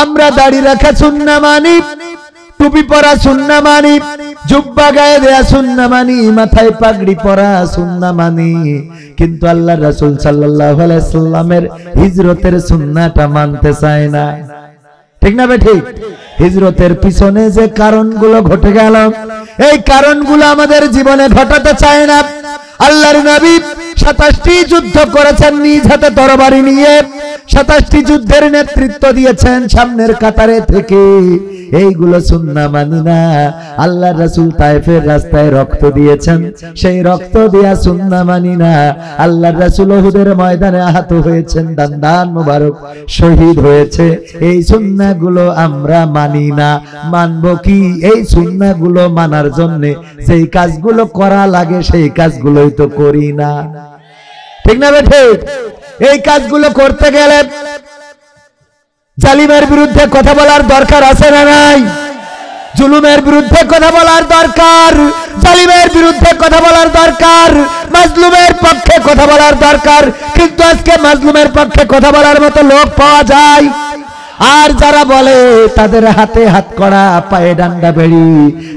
আমরা দাড়ি রাখা সুন্নাহ মানি, টুপি পরা সুন্নাহ মানি, জুব্বা গায়ে দেয়া সুন্নাহ মানি, মাথায় পাগড়ি পরা সুন্নাহ মানি, কিন্তু আল্লাহর রাসূল সাল্লাল্লাহু আলাইহি সাল্লামের হিজরতের সুন্নাহটা মানতে চায় না। ঠিক না ঠিক? হিজরতের পিছনে যে কারণগুলো ঘটে গেল, এই কারণগুলো আমাদের জীবনে ঘটাতে চায় না। আল্লাহর নবী 27টি যুদ্ধ করেছেন নিজ হাতে তরবারি নিয়ে, 27টি যুদ্ধের নেতৃত্ব দিয়েছেন সামনের কাতারে থেকে। এইগুলো সুন্নাহ মানি না। আল্লাহর রাসূল তায়েফের রাস্তায় রক্ত দিয়েছেন, সেই রক্ত দেয়া সুন্নাহ মানি না। আল্লাহর রাসূল উহুদের ময়দানে আহত হয়েছেন, দান্দান মোবারক শহীদ হয়েছে, এই সুন্নাহগুলো আমরা মানি না। মানব কি? এই সুন্নাহগুলো মানার জন্য সেই কাজগুলো করা লাগে সেই কাজগুলোই তো করি না। ঠিক না ঠিক? এই কাজগুলো করতে গেলে জালিমের বিরুদ্ধে কথা বলার দরকার আছে না নাই? জুলুমের বিরুদ্ধে কথা বলার দরকার, জালিমের বিরুদ্ধে কথা বলার দরকার, মাজলুমের পক্ষে কথা বলার দরকার। কিন্তু আজকে মাজলুমের পক্ষে কথা বলার মতো লোক পাওয়া যায়? আর যারা বলে তাদের হাতে হাত কড়া, পায়ে ডান্ডা বেড়ি,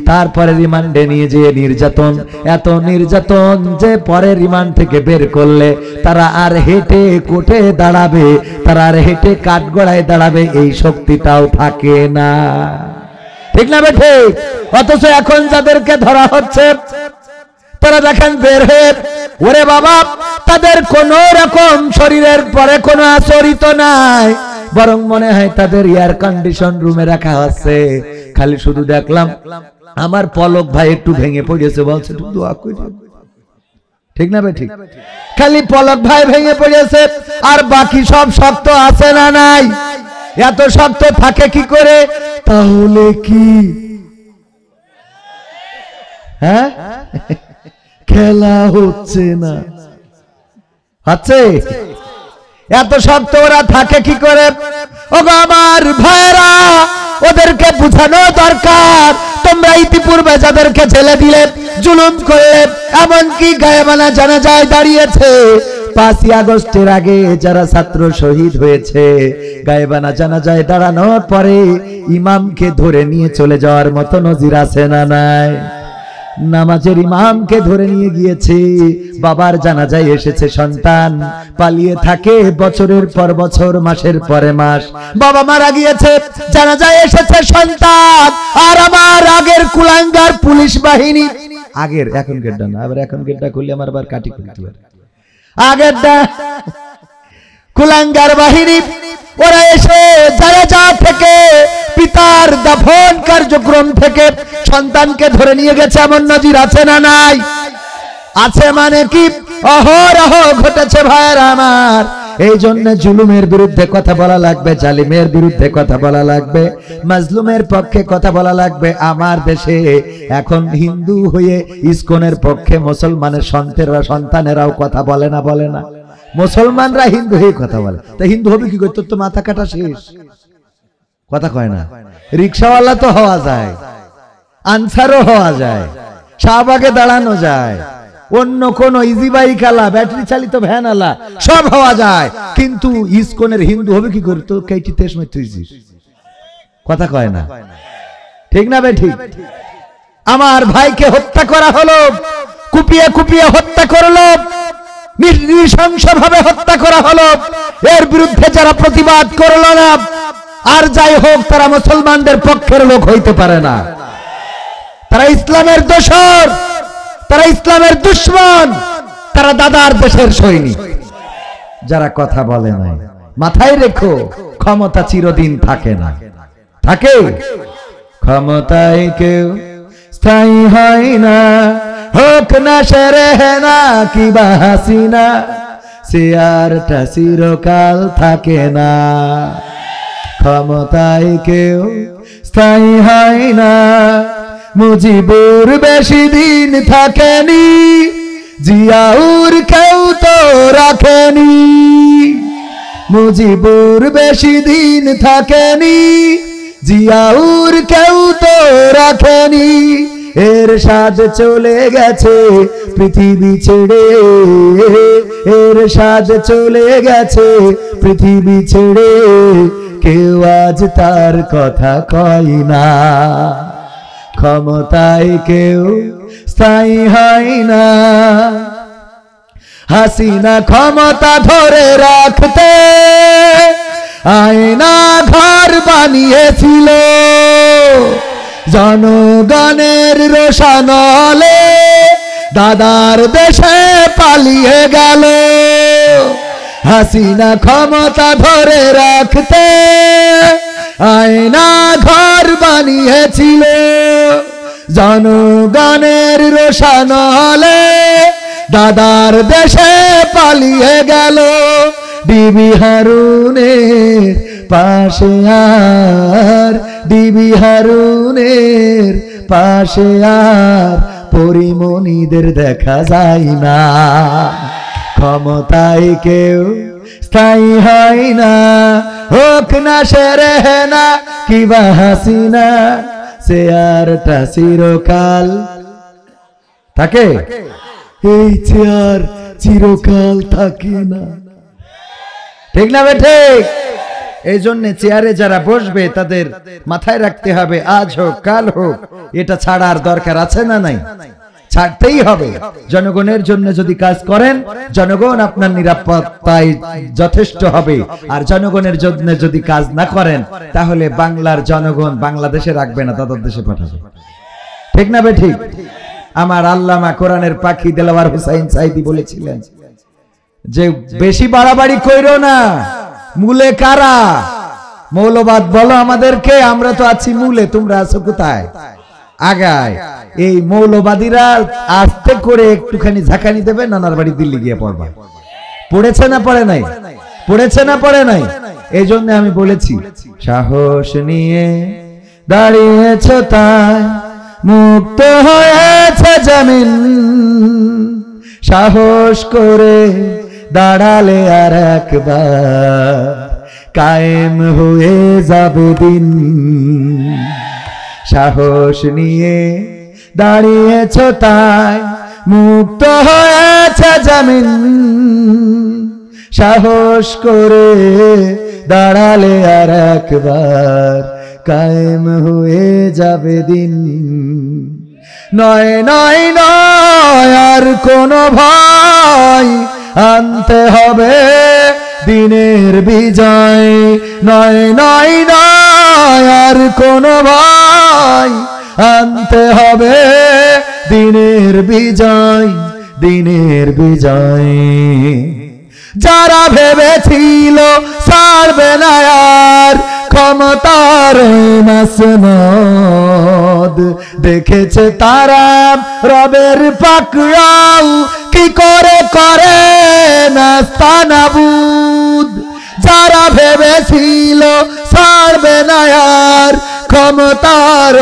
তারপরে রিমান্ডে নিয়ে যেয়ে নির্যাতন, এত নির্যাতন যে পরে রিমান্ড থেকে বের করলে তারা আর হেঁটে কোর্টে দাঁড়াবে, তারা আর হেঁটে কাঠগড়ায় দাঁড়াবে এই শক্তিটাও থাকে না। ঠিক না ঠিক? অথচ এখন যাদেরকে ধরা হচ্ছে তারা দেখেন বের হয়ে, ওরে বাবা, তাদের কোন রকম শরীরের পরে কোনো আচরিত নাই, বরং মনে হয় তাদের এয়ার কন্ডিশন রুমে রাখা হচ্ছে। খালি শুধু দেখলাম আমার পলক ভাই একটু ভেঙে পড়েছে, বলছে দোয়া করি। ঠিক না ঠিক? খালি পলক ভাই ভেঙে পড়েছে, আর বাকি সব শক্ত আছে না নাই? এত শক্ত থাকে কি করে? তাহলে কি হ্যাঁ খেলা হচ্ছে না? আছে এত শক্ত ওরা থাকে কি করে? ওগো আমার ভাইরা, ওদেরকে বুঝানো দরকার। তোমরা ইতিপূর্বে যাদেরকে জেলে দিলে, জুলুম করলে, এমনকি গায়েবানা জানাজায় দাঁড়িয়েছে, 5ই আগস্টের আগে যারা ছাত্র শহীদ হয়েছে, গায়েবানা জানাজায় দাঁড়ানোর পরে ইমামকে ধরে নিয়ে চলে যাওয়ার মতো নজির আছে না নাই? নামাজের ইমামকে ধরে নিয়ে গিয়েছে, বাবার জানাজায় এসেছে সন্তান, পালিয়ে থাকে বছরের পর বছর, মাসের পরে মাস, বাবা মারা গিয়েছে, জানাজায় এসেছে সন্তান, আর আমার আগের কুলাঙ্গার পুলিশ বাহিনী, আগের এখন গেটটা না, আবার এখন গেটটা খুললে আমার আবার কাটি খুলতে পারে, আগেরটা কুলাঙ্গার বাহিনী, ওরা এসে জানাজা থেকে, পিতার দাফন কার্যক্রম থেকে সন্তানকে ধরে নিয়ে গেছে। এমন নজির আছে না নাই? আছে মানে কি? অহরহ ঘটেছে ভাইরা আমার। এই জন্য জুলুমের বিরুদ্ধে কথা বলা লাগবে, জালিমের বিরুদ্ধে কথা বলা লাগবে, মাজলুমের পক্ষে কথা বলা লাগবে। আমার দেশে এখন হিন্দু হয়ে ইসকনের পক্ষে মুসলমানের সন্তানেরাও কথা বলে না, বলে না? মুসলমানরা হিন্দু হয়ে কথা বলে, তা হিন্দু হবে কি করে? তোর তো মাথা কাটা শেষ, কথা কয় না। রিক্সাওয়ালা তো হওয়া যায়, আনসারও হওয়া যায়, শাহবাগে দাঁড়ানো যায়, অন্য কোন ইজি বাইক আলা, ব্যাটারি চালিত ভ্যান আলা, সব হওয়া যায়, কিন্তু ইসকনের হিন্দু হবে কি করে? তো কেটি তেজ মে তুই কথা কয় না, ঠিক না? ঠিক। আমার ভাইকে হত্যা করা হলো, কুপিয়ে কুপিয়ে হত্যা করলো, নৃশংসভাবে হত্যা করা হলো। এর বিরুদ্ধে যারা প্রতিবাদ করলো না, আর যাই হোক, তারা মুসলমানদের পক্ষের লোক হইতে পারে না, তারা ইসলামের দোসর, তারা ইসলামের দুশমন, তারা দাদার দেশের সৈনিক। যারা কথা বলে না, মাথায় রেখো, ক্ষমতা চিরদিন থাকে না, থাকে ক্ষমতায় কেউ স্থায়ী হয় না, হোক না সেরেনা কি বা হাসিনা, চেয়ারটা চিরকাল থাকে না। ক্ষমতায় কেউ স্থায়ী হয় না, মুজিবুর বেশি দিন থাকেনি, জিয়াউর কেউ তো রাখেনি, মুজিবুর বেশি দিন থাকেনি, জিয়াউর কেউ তো রাখেনি। এরশাদ চলে গেছে পৃথিবী ছেড়ে, এরশাদ চলে গেছে পৃথিবী ছেড়ে, কেউ আজ তার কথা কয় না। ক্ষমতায় কেউ স্থায়ী হয় না। হাসিনা ক্ষমতা ধরে রাখতে আয়না ঘর বানিয়েছিল, জনগণের রোশানলে দাদার দেশে পালিয়ে গেল। হাসিনা ক্ষমতা ধরে রাখতে আয়না ঘর বানিয়েছিল, জনগণের রোশানলে দাদার দেশে পালিয়ে গেল। ডিবি হারুনের পাশে আর, ডিবি হারুনের পাশে আর পরিমণিদের দেখা যায় না। ক্ষমতায় কেউ স্থায়ী হয় না, হোক না সেরেনা কিবা হাসিনা, চেয়ারটা চিরকাল থাকে, এই চেয়ার চিরকাল থাকে না। ঠিক না বেঠে? এই জন্য চেয়ারে যারা বসবে তাদের মাথায় রাখতে হবে আজ হোক কাল হোক এটা ছাড়ার দরকার আছে না নাই? ছাড়তেই হবে। জনগণের জন্য যদি কাজ করেন জনগণ আপনার নিরাপত্তায় যথেষ্ট হবে, আর জনগণের জন্য যদি কাজ না করেন তাহলে বাংলার জনগণ বাংলাদেশে রাখবে না, তাদের দেশে পাঠাবে। ঠিক না বেঠিক? আমার আল্লামা কোরআনের পাখি দেলাওয়ার হুসাইন সাইদি বলেছিলেন যে বেশি বাড়াবাড়ি কইরো না, মূলে কারা? মৌলবাদ বলো আমাদেরকে, আমরা তো আছি মূলে, তোমরা আছো কোথায়? আগায়। এই মৌলবাদীরা আস্তে করে একটুখানি ঝাঁকানি দেবে, নানার বাড়ি দিল্লি গিয়ে পড়বা। পড়েছে না পড়ে নাই? পড়েছে না পড়ে নাই? এই জন্য আমি বলেছি সাহস নিয়ে দাঁড়িয়েছ তাই মুক্ত হয়েছে জমিন, সাহস করে দাঁড়ালে আর একবার কায়েম হয়ে যাবে দিন। সাহস নিয়ে দাঁড়িয়েছ তাই মুক্ত হয়েছে জমিন, সাহস করে দাঁড়ালে আর একবার কায়েম হয়ে যাবে দিন। নয় নয় নয় আর কোনো ভয়, আনতে হবে দিনের বিজয়। নয় নয় নয় আর কোনো ভয়, আনতে হবে দিনের বিজয়, দিনের বিজয়। যারা ভেবেছিল ছাড়বে না আর ক্ষমতার মাসনদ, দেখেছে তারা রবের পাকড়াও কি করে করে নাস্তানাবুদ। যারা ভেবেছিল ছাড়বে না আর ক্ষমতার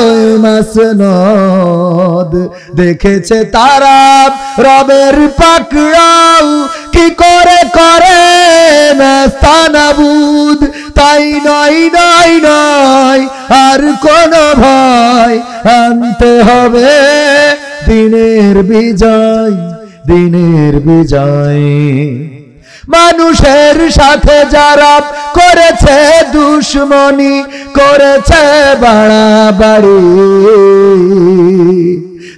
মাসনদ, দেখেছে তারা রবের পাকড়াও কি করে করে নাস্তানাবুদ। তাই নয় নয় নয় আর কোন ভয়, আনতে হবে দিনের বিজয়, দিনের বিজয়। মানুষের সাথে যারা করেছে দুশ্মনী, করেছে বাড়াবাড়ি,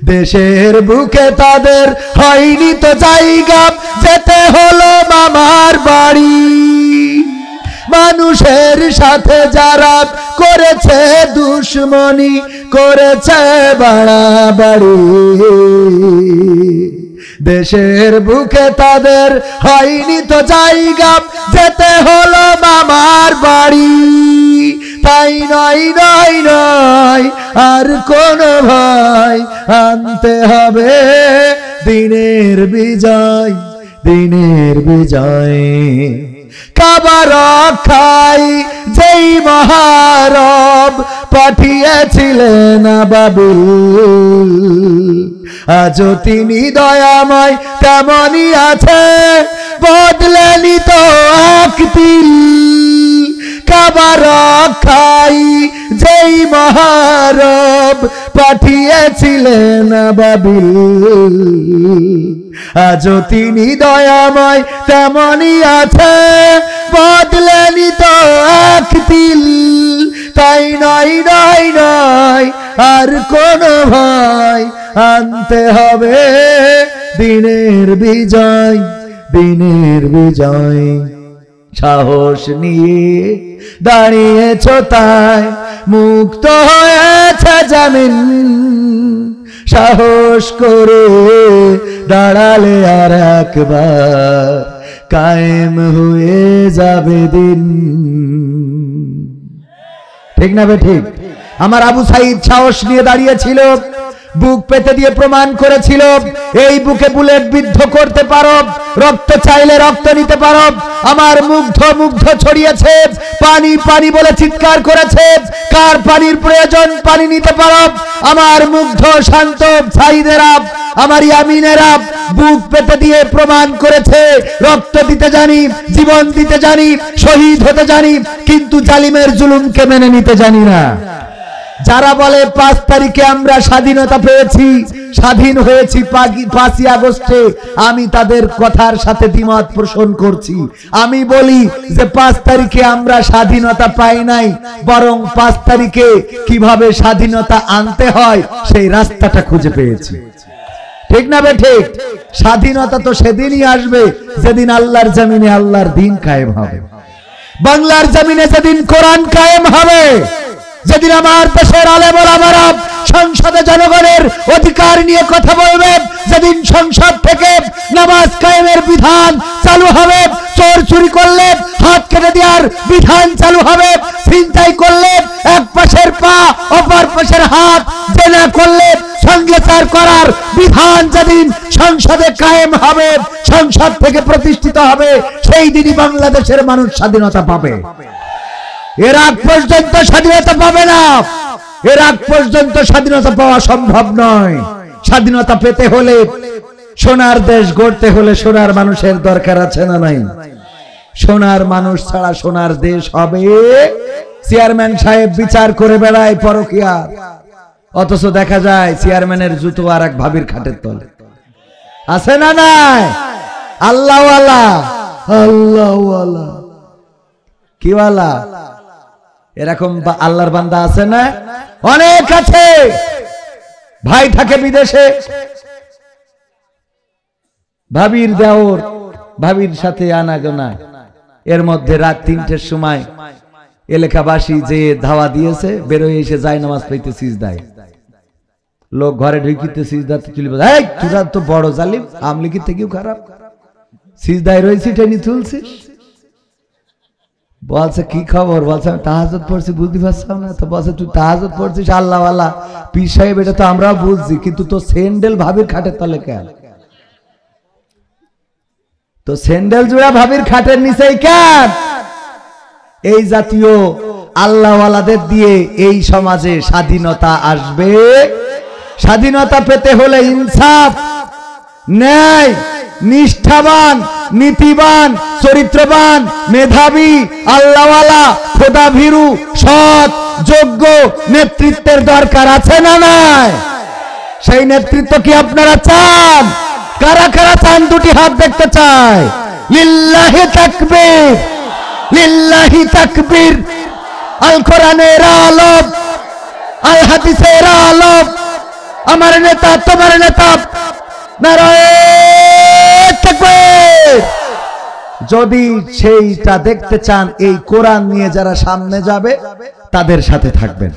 দেশের বুকে তাদের হয়নি তো জায়গা, যেতে হলো মামার বাড়ি। মানুষের সাথে যারা করেছে দুশ্মনী, করেছে বাড়াবাড়ি, দেশের বুকে তাদের হয়নি তো জায়গা, যেতে হলো মামার বাড়ি। তাই নয় নয় নয় আর কোন ভয়, আনতে হবে দিনের বিজয়, দিনের বিজয়। কাবা রক্ষায় যেই মহারব পাঠিয়েছিলেন বাবিল, আজও তিনি দয়াময় তেমনই আছে, বদলেনি তো এক তিল। কাবা রক্ষায় যেই মহারব পাঠিয়েছিলেন বাবিল, আজও তিনি দয়াময় তেমনই আছে, বদলেনি তো এক তিল। তাই নয় নয় নয় আর কোনো ভয়, আনতে হবে দিনের বিজয়, দিনের বিজয়। সাহস নিয়ে দাঁড়িয়েছ তাই মুক্ত হয়েছে জামিন, সাহস করে দাঁড়ালে আর একবার কায়েম হয়ে যাবে দিন। ঠিক না বে ঠিক? আমার আবু সাইদ সাহস নিয়ে দাঁড়িয়েছিল, বুক পেতে দিয়ে প্রমাণ করেছিল এই বুকে বুলেট বিদ্ধ করতে পারো, রক্ত চাইলে রক্ত নিতে পারো। আমার মুগ্ধ মুগ্ধ ছড়িয়েছে, পানি পানি বলে চিৎকার করেছে, কার পানির প্রয়োজন পানি নিতে পারো। আমার মুগ্ধ শান্ত সাইদেরা, আমার ইয়ামিনেরা বুক পেতে দিয়ে প্রমাণ করেছে রক্ত দিতে জানি, জীবন দিতে জানি, শহীদ হতে জানি, কিন্তু জালিমের জুলুমকে মেনে নিতে জানি না। যারা বলে 5 তারিখে আমরা স্বাধীনতা পেয়েছি, স্বাধীন হয়েছি 5ই আগস্টে, আমি তাদের কথার সাথে দ্বিমত পোষণ করছি। আমি বলি যে 5 তারিখে আমরা স্বাধীনতা পাই নাই, বরং 5 তারিখে কিভাবে স্বাধীনতা আনতে হয় সেই রাস্তাটা খুঁজে পেয়েছি। ঠিক না বে ঠিক? স্বাধীনতা তো সেদিনই আসবে যেদিন আল্লাহর জমিনে আল্লাহর দ্বীন কায়েম হবে, বাংলার জমিনে যেদিন কোরআন কায়েম হবে, যেদিন আমার দেশের আলেম ওলামারা সংসদে জনগণের অধিকার নিয়ে কথা বলবে, যেদিন সংসদ থেকে নামাজ কায়েমের বিধান চালু হবে, চোর চুরি করলে হাত কেটে দেওয়ার বিধান চালু হবে, ছিনতাই করলে এক পাশের পা অপর পাশের হাত, জেনা করলে সংসার করার বিধান যেদিন সংসদে কায়েম হবে, সংসদ থেকে প্রতিষ্ঠিত হবে, সেই দিনই বাংলাদেশের মানুষ স্বাধীনতা পাবে। এর আগ পর্যন্ত স্বাধীনতা পাবে না, এর আগ পর্যন্ত স্বাধীনতা পাওয়া সম্ভব নয়। স্বাধীনতা পেতে হলে, সোনার দেশ গড়তে হলে সোনার মানুষের দরকার আছে না নাই? সোনার মানুষ ছাড়া সোনার দেশ হবে? চেয়ারম্যান সাহেব বিচার করে বেড়ায় পরকিয়া, অথচ দেখা যায় চেয়ারম্যানের জুতো আর এক ভাবির খাটের তলে। আছে না নাই? আল্লাহওয়ালা, আল্লাহওয়ালা কি ওয়ালা, এরকম আল্লাহর বান্দা আছে না? অনেক আছে। ভাই থাকে বিদেশে, ভাবির দেওর, ভাবির সাথে আনাগোনা, এর মধ্যে রাত 3টের সময় এলাকাবাসী যে ধাওয়া দিয়েছে, বেরোয় এসে যায় নামাজ পড়তে সিজদায়। লোক ঘরে ঢুকিতে সিজদাতে চলে বলে, এই তোরা তো বড় জালিম, আমলিকি থেকেও খারাপ, সিজদায় রয়েছি টেনে তুলছিস। বলছে কি খবর? বলছে আমি তাহাজ্জুদ পড়ছি, বুঝতে পারছাম না? তো বলছে তুই তাহাজ্জুদ পড়ছিস, আল্লাহওয়ালা পীর সাহেব, এটা তো আমরাও বুঝছি, কিন্তু তো স্যান্ডেল ভাবির খাটের তলে কেন? তো স্যান্ডেল জোড়া ভাবির খাটের নিচেই কেন? এই জাতীয় আল্লাহওয়ালাদের দিয়ে এই সমাজে স্বাধীনতা আসবে। স্বাধীনতা পেতে হলে ইনসাফ, ন্যায়, নিষ্ঠাবান, নীতিবান, চরিত্রবান, মেধাবী, আল্লাহওয়ালা, খোদাভীরু, সৎ, যোগ্য নেতৃত্বের দরকার আছে না নাই? সেই নেতৃত্ব কি আপনারা চান? কারা কারা চান? দুটি হাত দেখতে চাই। লিল্লাহি তাকবীর, লিল্লাহি তাকবীর। আল কোরআনের আলোক, আল হাদিসের আলোক, আমার নেতা তোমার নেতা, নারায়ে তাকবীর। যদি সেইটা দেখতে চান, এই কোরআন নিয়ে যারা সামনে যাবে তাদের সাথে থাকবেন।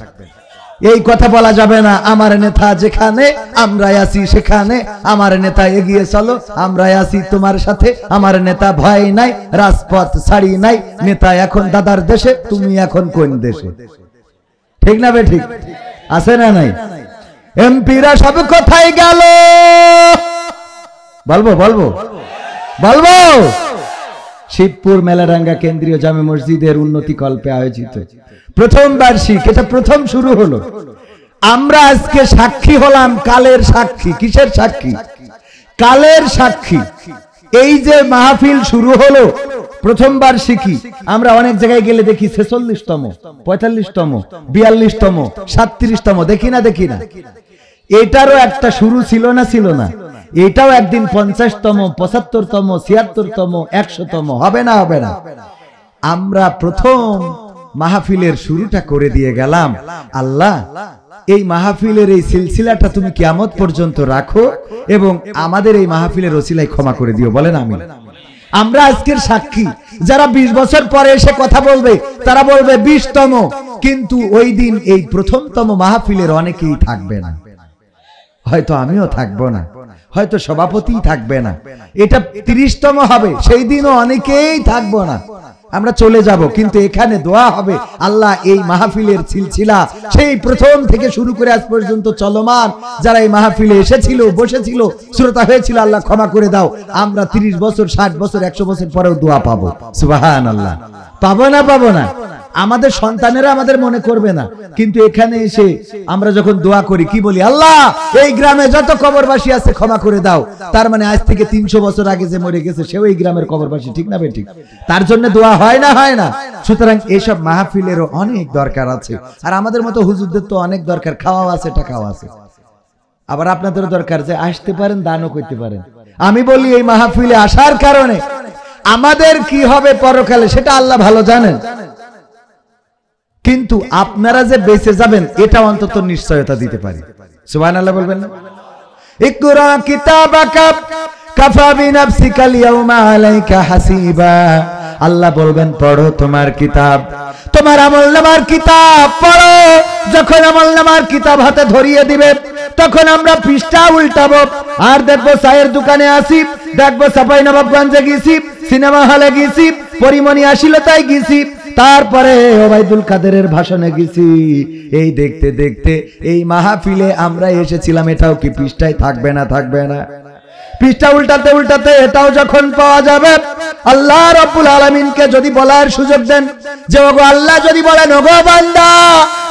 এই কথা বলা যাবে না আমার নেতা যেখানে আমরা আছি সেখানে, আমার নেতা এগিয়ে চলো আমরা আছি তোমার সাথে, আমার নেতা ভয় নাই, রাজপথ ছাড়ি নাই, নেতা এখন দাদার দেশে, তুমি এখন কোন দেশে? ঠিক না বে ঠিক? আছে না নাই? এমপিরা সব কোথায় গেল? বলবো বলবো বলবো। শিবপুর মেলারাঙ্গা কেন্দ্রীয় জামে মসজিদের উন্নতি কল্পে আয়োজিত প্রথম বার্ষিক, এটা প্রথম শুরু হলো। আমরা আজকে সাক্ষী হলাম, কালের সাক্ষী। কিসের সাক্ষী? কালের সাক্ষী। এই যে মাহফিল শুরু হলো প্রথম বার্ষিকী, আমরা অনেক জায়গায় গেলে দেখি 46তম, 45তম, 42তম, 37তম, দেখি না দেখি না? এটারও একটা শুরু ছিল না? ছিল না? এটাও একদিন 50তম 75তম 76তম 100তম হবে না হবে না। আমরা প্রথম মাহফিলের শুরুটা করে দিয়ে গেলাম। আল্লাহ এই মাহফিলের এই সিলসিলাটা তুমি কিয়ামত পর্যন্ত রাখো এবং আমাদের এই মাহফিলের ওসিলায় ক্ষমা করে দিও, বলেন আমিন। আমরা আজকের সাক্ষী, যারা 20 বছর পরে এসে কথা বলবে তারা বলবে 20তম, কিন্তু ওই দিন এই প্রথমতম মাহফিলের অনেকেই থাকবে না, হয়তো আমিও থাকবো না, হয়তো সভাপতি থাকবে না, এটা 30তম হবে, সেই দিনও অনেকেই থাকবো না, আমরা চলে যাব। কিন্তু এখানে দোয়া হবে, আল্লাহ এই মাহফিলের সিলসিলা সেই প্রথম থেকে শুরু করে আজ পর্যন্ত চলমান, যারা এই মাহফিলে এসেছিল, বসেছিল, শ্রোতা হয়েছিল, আল্লাহ ক্ষমা করে দাও। আমরা 30 বছর 60 বছর 100 বছর পরেও দোয়া পাবো। সুবহানাল্লাহ। পাবো না পাবো না? আমাদের সন্তানেরা আমাদের মনে করবে না, কিন্তু এখানে এসে আমরা যখন দোয়া করি কি বলি? আল্লাহ এই গ্রামে যত কবরবাসী আছে ক্ষমা করে দাও। তার মানে আজ থেকে 300 বছর আগে যে মরে গেছে সেও এই গ্রামের কবরবাসী, ঠিক না বেঠিক? তার জন্য দোয়া হয় না হয় না? সুতরাং এইসব মাহফিলেরও অনেক দরকার আছে, আর আমাদের মতো হুজুরদের তো অনেক দরকার, খাওয়াও আছে টাকাও আছে। আবার আপনাদেরও দরকার যে আসতে পারেন, দানও করতে পারেন। আমি বলি এই মাহফিলে আসার কারণে আমাদের কি হবে পরকালে সেটা আল্লাহ ভালো জানেন, কিন্তু আপনারা যে বেঁচে যাবেন এটা অন্তত নিশ্চয়তা দিতে পারি। সুবহানাল্লাহ বলবেন না? ইকরা কিতাবাকা কাফা বিনাফসিকাল ইয়াউমা আলাইকা হাসিবা। আল্লাহ বলবেন পড়ো তোমার কিতাব, তোমার আমলনামার কিতাব পড়ো। যখন আমলনামার কিতাব হাতে ধরিয়ে দিবে তখন আমরা পৃষ্ঠা উল্টাবো আর দেখবো চায়ের দোকানে আসি, দেখবো সাপাই নবাবগঞ্জে গেছি, সিনেমা হলে গেছি, পরিমণি আশিলতায় গেছি, তারপরে ওবাইদুল কাদেরের ভাষণে গেছি। এই দেখতে দেখতে এই মাহফিলে আমরা এসেছিলাম, এটাও কি পৃষ্ঠায় থাকবে না? থাকবে না? পৃষ্ঠা উল্টাতে উল্টাতে এটাও যখন পাওয়া যাবে, আল্লাহ রাব্বুল আলামিনকে যদি বলার সুযোগ দেন যে ওগো আল্লাহ, যদি বলেন ওগো বান্দা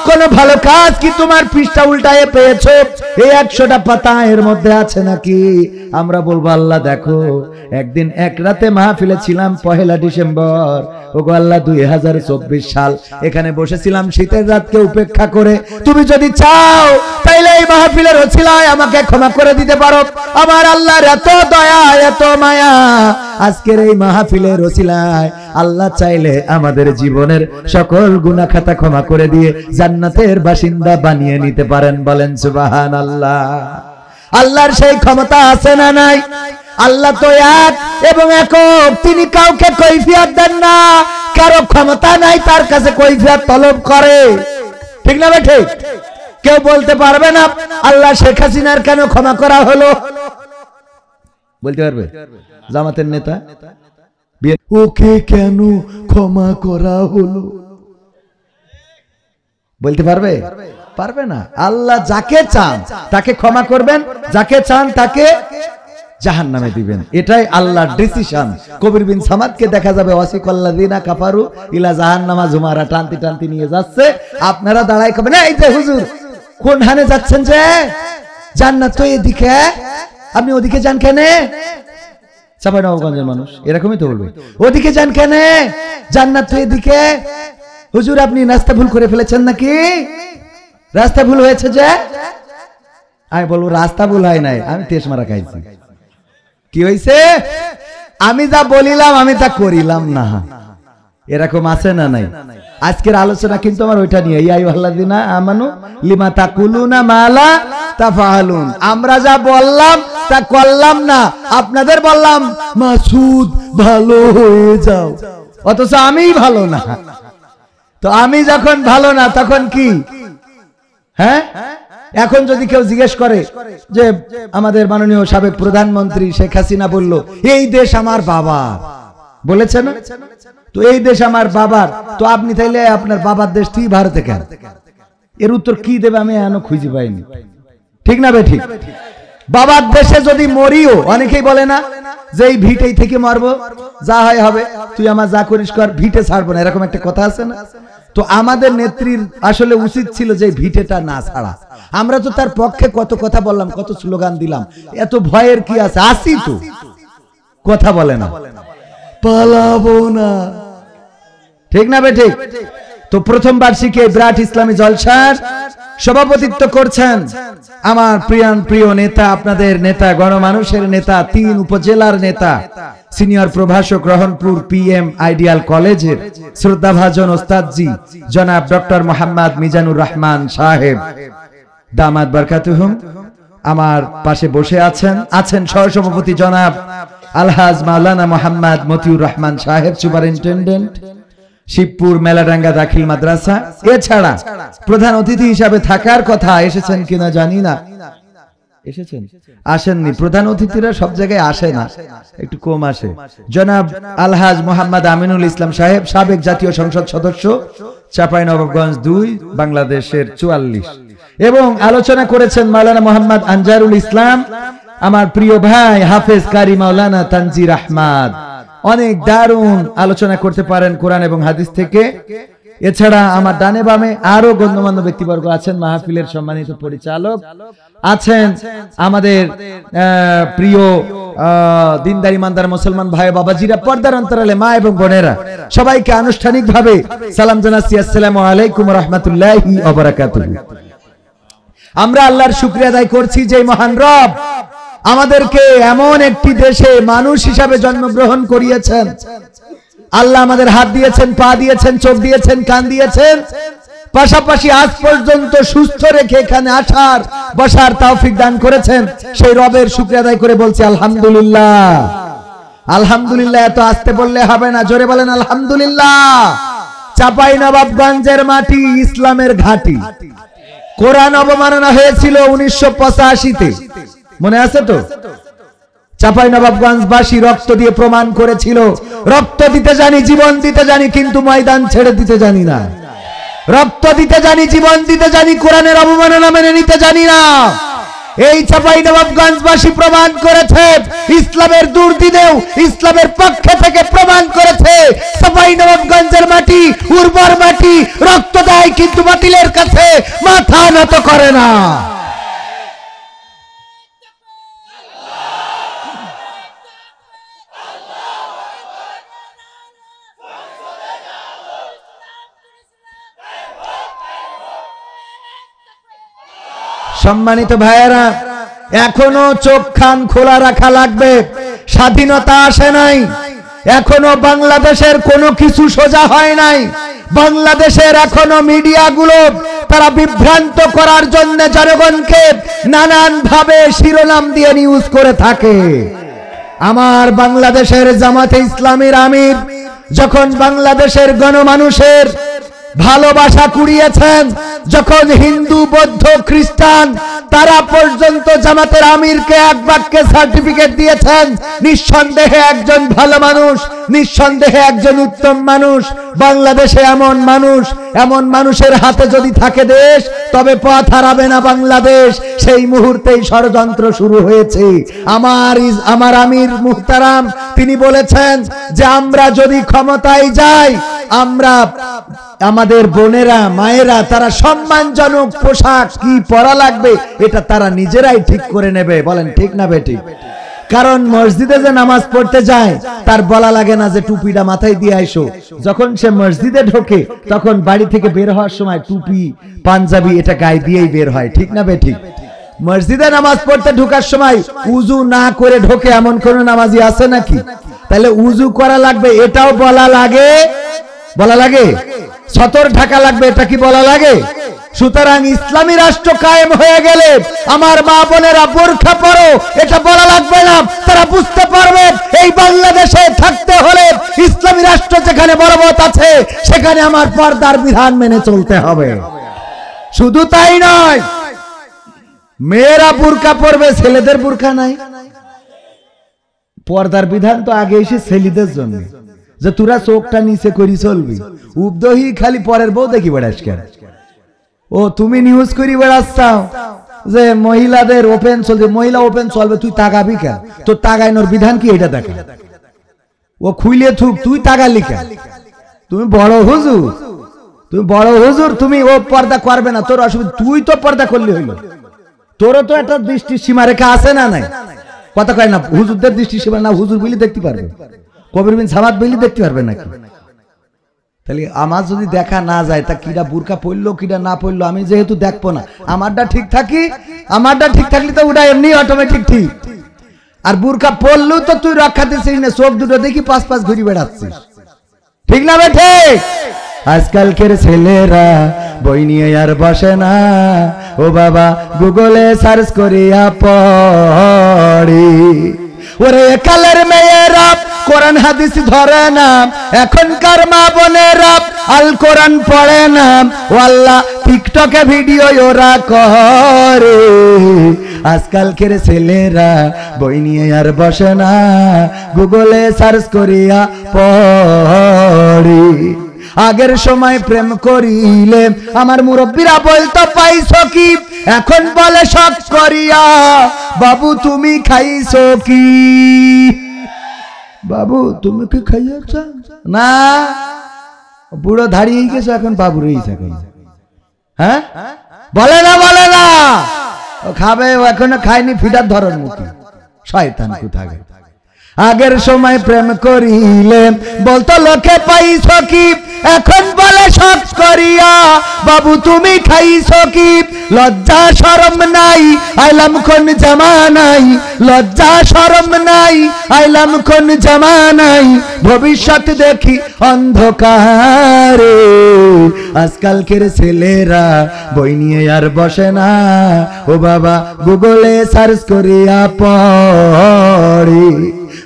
কোন ভালো কাজ কি তোমার পৃষ্ঠা উল্টায়ে পেয়েছো, এই 100টা পাতা এর মধ্যে আছে নাকি? আমরা বলবো আল্লাহ দেখো একদিন এক রাতে মাহফিলে ছিলাম 1 ডিসেম্বর, ওগো আল্লাহ 2024 সাল, এখানে বসেছিলাম শীতের রাতকে উপেক্ষা করে। তুমি যদি চাও তাইলে এই মাহফিলের ওসিলায় আমাকে ক্ষমা করে দিতে পারো। আমার আল্লাহর এত দয়া এত মায়া, আজকের এই মাহফিলের ওসিলায় আল্লাহ চাইলে আমাদের জীবনের সকল গুনাহ খাতা ক্ষমা করে দিয়ে জান্নাতের বাসিন্দা বানিয়ে নিতে পারেন, বলেন সুবহানাল্লাহ। আল্লাহর সেই ক্ষমতা আছে না নাই? আল্লাহ তো এক এবং একক, তিনি কাউকে কৈফিয়ত দেন না, কারো ক্ষমতা নাই তার কাছে কৈফিয়ত তলব করে, ঠিক না বেঠিক? কেউ বলতে পারবে না আল্লাহ শেখ হাসিনার কেন ক্ষমা করা হলো? বলতে পারবে? জামাতের নেতা ওকে কেন ক্ষমা করা হলো বলতে পারবে? পারবে না। আল্লাহ যাকে চান তাকে ক্ষমা করবেন, যাকে চান তাকে জাহান্নামে দিবেন, এটাই আল্লাহর ডিসিশন। কবির বিন সামাদকে দেখা যাবে ওয়াসিকাল্লাযিনা কাফারু ইলা জাহান্নামা জুমারা, টানতি টানতি নিয়ে যাচ্ছে, আপনারা দাঁড়ায় কবেন এই যে হুজুর কোন হানে যাচ্ছেন, যে জান্নাত তো এদিকে, আপনি ওদিকে যান কেন? চাঁপাইনবাবগঞ্জের মানুষ এরকমই তো বলবে, ওদিকে যান কেন, জান্নাত তো এদিকে। হুজুর আপনি রাস্তা ভুল করে ফেলেছেন নাকি? রাস্তা ভুল হয়েছে যে? আমি বলবো রাস্তা ভুল হয় নাই, আমি তেজ মারা খাইছি। কি হয়েছে? আমি যা বলিলাম আমি তা করিলাম না, এরকম আছে না নাই? আজকের আলোচনা কিন্তু আমার ওইটা নিয়ে, ইয়া আইয়ুহাল্লাযিনা আমানু লিমা তাকুলুনা মা লা তাফআলুন। আমরা যা বললাম তা করলাম না, আপনাদের বললাম মাসুদ ভালো হয়ে যাও, অথচ আমিই ভালো না। তো আমি যখন ভালো না তখন কি? হ্যাঁ, এখন যদি কেউ জিজ্ঞেস করে যে আমাদের মাননীয় সাবেক প্রধানমন্ত্রী শেখ হাসিনা বলল এই দেশ আমার বাবার, বলেছে না? তো এই দেশ আমার বাবার, তো আপনি তাইলে আপনার বাবার দেশ তুই ভারতে কেন? এর উত্তর কি দেবে আমি এখনো খুঁজে পাইনি, ঠিক না বেঠিক? বাবার দেশে যদি মরিও, অনেকেই বলে না যে এই ভিটেই থেকে মরবো, যা হয় হবে, তুই আমার যা করিস কর, ভিটে ছাড়বো না, এরকম একটা কথা আছে না? তো আমাদের নেত্রীর আসলে উচিত ছিল যে ভিটেটা না ছাড়া। আমরা তো তার পক্ষে কত কথা বললাম, কত স্লোগান দিলাম, এত ভয়ের কি আছে? আসি তো কথা বলে না, পালাবো না, ঠিক না বেঠিক? তো প্রথম বার্ষিকী বিরাট ইসলামী জলসার সভাপতিত্ব করছেন আমার প্রিয় নেতা, আপনাদের নেতা, গণমানুষের নেতা, 3 উপজেলার নেতা, সিনিয়র প্রভাষক রহনপুর PM আইডিয়াল কলেজের শ্রদ্ধাভাজন ওস্তাদজি জনাব ডক্টর মোহাম্মদ মিজানুর রহমান সাহেব দামাত বরকাতুহুম আমার পাশে বসে আছেন সহসভাপতি জনাব আলহাজ মাওলানা মোহাম্মদ মতিউর রহমান সাহেব সুপারিনটেন্ডেন্ট শিবপুর মেলাডাঙ্গা দাখিল মাদ্রাসা। এছাড়া প্রধান অতিথি হিসাবে থাকার কথা, এসেছেন কিনা জানি না, এসেছেন আসেননি, প্রধান অতিথিরা সব জায়গায় আসে না, একটু কম আসে, জনাব আলহাজ মোহাম্মদ আমিনুল ইসলাম সাহেব সাবেক জাতীয় সংসদ সদস্য চাঁপাইনবাবগঞ্জ 2 বাংলাদেশের 44 এবং আলোচনা করেছেন মাওলানা মোহাম্মদ আনজারুল ইসলাম আমার প্রিয় ভাই হাফেজ কারি মাওলানা তানজির আহমদ, অনেক দারুণ আলোচনা করতে পারেন কোরআন এবং হাদিস থেকে। এছাড়া আমার ডানে বামে আরো গণ্যমান্য ব্যক্তিবর্গ আছেন, মাহফিলের সম্মানিত পরিচালক আছেন, আমাদের প্রিয় দিনদার ইমানদার মুসলমান ভাই বাবাজিরা, পর্দার অন্তরালে মা এবং বোনেরা, সবাইকে আনুষ্ঠানিকভাবে সালাম জানাচ্ছি, আসসালামু আলাইকুম ওয়া রাহমাতুল্লাহি ওয়া বারাকাতুহু। আমরা আল্লাহর শুকরিয়া আদায় করছি যে মহান রব আমাদেরকে এমন একটি দেশে মানুষ হিসাবে জন্মগ্রহণ করিয়েছেন। আল্লাহ আমাদের হাত দিয়েছেন, পা দিয়েছেন, চোখ দিয়েছেন, কান দিয়েছেন, পাশাপাশি আজ পর্যন্ত সুস্থ রেখে এখানে আসার বসার তৌফিক দান করেছেন। সেই রবের শুকরিয়া আদায় করে বলছি আলহামদুলিল্লাহ। আলহামদুলিল্লাহ এত আস্তে বললে হবে না, জোরে বলেন আলহামদুলিল্লাহ। চাঁপাইনবাবগঞ্জের মাটি ইসলামের ঘাঁটি। কোরআন অবমাননা হয়েছিল 1985-তে, মনে আছে তো? চাঁপাইনবাবগঞ্জবাসী রক্ত দিয়ে প্রমাণ করেছিল, রক্ত দিতে জানি, জীবন দিতে জানি, কিন্তু ময়দান ছেড়ে দিতে জানি না। রক্ত দিতে জানি, জীবন দিতে জানি, কোরআনের অবমাননা মেনে নিতে জানি না। এই চাঁপাইনবাবগঞ্জবাসী প্রমাণ করেছে, ইসলামের দুর্দিনেও ইসলামের পক্ষে থেকে প্রমাণ করেছে। চাঁপাইনবাবগঞ্জের মাটি উর্বর মাটি, রক্ত দেয় কিন্তু বাতিলের কাছে মাথা নত করে না। সম্মানিত ভাইয়েরা, এখনো চোখ কান খোলা রাখা লাগবে। স্বাধীনতা আসে নাই, এখনো বাংলাদেশের কোনো কিছু সোজা হয় নাই। বাংলাদেশের এখনো মিডিয়াগুলো তারা বিভ্রান্ত করার জন্য জনগণকে নানান ভাবে শিরোনাম দিয়ে নিউজ করে থাকে। আমার বাংলাদেশের জামাতে ইসলামীর আমির যখন বাংলাদেশের গণমানুষের ভালোবাসা কুড়িয়েছেন, যখন হিন্দু বৌদ্ধ খ্রিস্টান তারা পর্যন্ত জামাতের আমিরকে এক বাক্যে সার্টিফিকেট দিয়েছেন, নিঃসন্দেহে একজন ভালো মানুষ, নিঃসন্দেহে একজন উত্তম মানুষ। বাংলাদেশে এমন মানুষের হাতে যদি থাকে দেশ, তবে পথ হারাবে না বাংলাদেশ। সেই মুহূর্তেই ষড়যন্ত্র শুরু হয়েছে। আমার আমির মুহতারাম তিনি বলেছেন যে আমরা যদি ক্ষমতায় যাই, আমরা আমাদের বোনেরা মায়েরা তারা সম্মানজনক পোশাক কি পরা লাগবে এটা তারা নিজেরাই ঠিক করে নেবে। বলেন ঠিক না বেঠিক? কারণ মসজিদে যে নামাজ পড়তে যায় তার বলা লাগে না যে টুপিটা মাথায় দিয়ে আইসো। যখন সে মসজিদে ঢোকে তখন বাড়ি থেকে বের হওয়ার সময় টুপি পাঞ্জাবি এটা গায়ে দিয়েই বের হয়, ঠিক না বেঠিক? মসজিদে নামাজ পড়তে ঢোকার সময় উজু না করে ঢোকে এমন কোন নামাজি আছে নাকি? তাহলে উজু করা লাগবে এটাও বলা লাগে, সতর ঢাকা লাগবে এটা কি বলা লাগে? সুতরাং ইসলামী রাষ্ট্র কায়েম হয়ে গেলে আমার মা বোনেরা বোরখা পরো এটা বলা লাগবে না। তারা বুঝতে পারবে এই বাংলাদেশে থাকতে হলে ইসলামী রাষ্ট্র যেখানে বলবৎ আছে সেখানে আমার পর্দার বিধান মেনে চলতে হবে। শুধু তাই নয়, মেয়েরা বোরখা পরবে, ছেলেদের বোরখা নাই। পর্দার বিধান তো আগে এসে ছেলেদের জন্য, যে তোরা চোখটা নিচে করি চলবি। উবদহি খালি পরের বউ দেখি বেড়াস কেন? ও তুমি নিউজ করি বেড়াচ্ছাও যে মহিলাদের ওপেন চলবে, মহিলা ওপেন চলবে, তুই তাকাবি কেন? তো তাকাইনোর বিধান কি এটা দেখা? ও খুইলে থুক, তুই তাকালি কেন? তুমি বড় হুজুর, তুমি ও পর্দা করবে না, তোর অসুবিধা, তুই তো পর্দা করলে হইল। তোরও তো একটা দৃষ্টির সীমারেখা আছে না নাই? কথা কয় না, হুজুরদের দৃষ্টির সীমা না, হুজুর বলি দেখতে পারবে, কবির বিন সামাদ বলি দেখতে পারবে নাকি? তাহলে আমার যদি দেখা না যায় তা কিরা বুরকা পড়লো কিরা না পড়লো আমি যেহেতু দেখবো না, আমারটা ঠিক থাকলে তো ওটা এমনি অটোমেটিক ঠিক। আর বুরকা পড়লেও তো তুই রক্ষা দিচ্ছিস না, চোখ দুটো দেখি পাঁচ ঘুরি বেড়াচ্ছিস, ঠিক না বেঠে? আজকালকের ছেলেরা বই নিয়ে আর বসে না, ও বাবা গুগলে সার্চ করিয়া পড়ি। ওরে কালের মেয়েরা কোরআন হাদিস ধরে না, এখনকার মা বোনেরা আল কোরআন পড়ে না, ও আল্লাহ টিকটকে ভিডিও ওরা করে। আজকালকের ছেলেরা বই নিয়ে আর বসে না, গুগলে সার্চ করিয়া পড়ি। আগের সময় প্রেম করিলে আমার মুরব্বীরা বলতো পাইছো কি, এখন বলে শখ করিয়া বাবু তুমি খাইছো কি? বাবু তুমি কি খাইয়েছ না? বুড়ো দাঁড়িয়ে গেছো এখন বাবু রয়েছে, হ্যাঁ বলে না ও খাবে, ও এখনো খায়নি, ফিটার ধরন মুখে শয়তান কোথায়। আগের সময় প্রেম করিলে বলতো লোকে পাইছো কি, এখন বলে শখ করিয়া বাবু তুমি খাইছো কি? লজ্জা শরম নাই আইলাম কোন জামানাই, লজ্জা শরম নাই আইলাম কোন জামানাই, ভবিষ্যৎ দেখি অন্ধকারে। আজকালকের ছেলেরা বই নিয়ে আর বসে না, ও বাবা গুগলে সার্চ করিয়া পড়ি।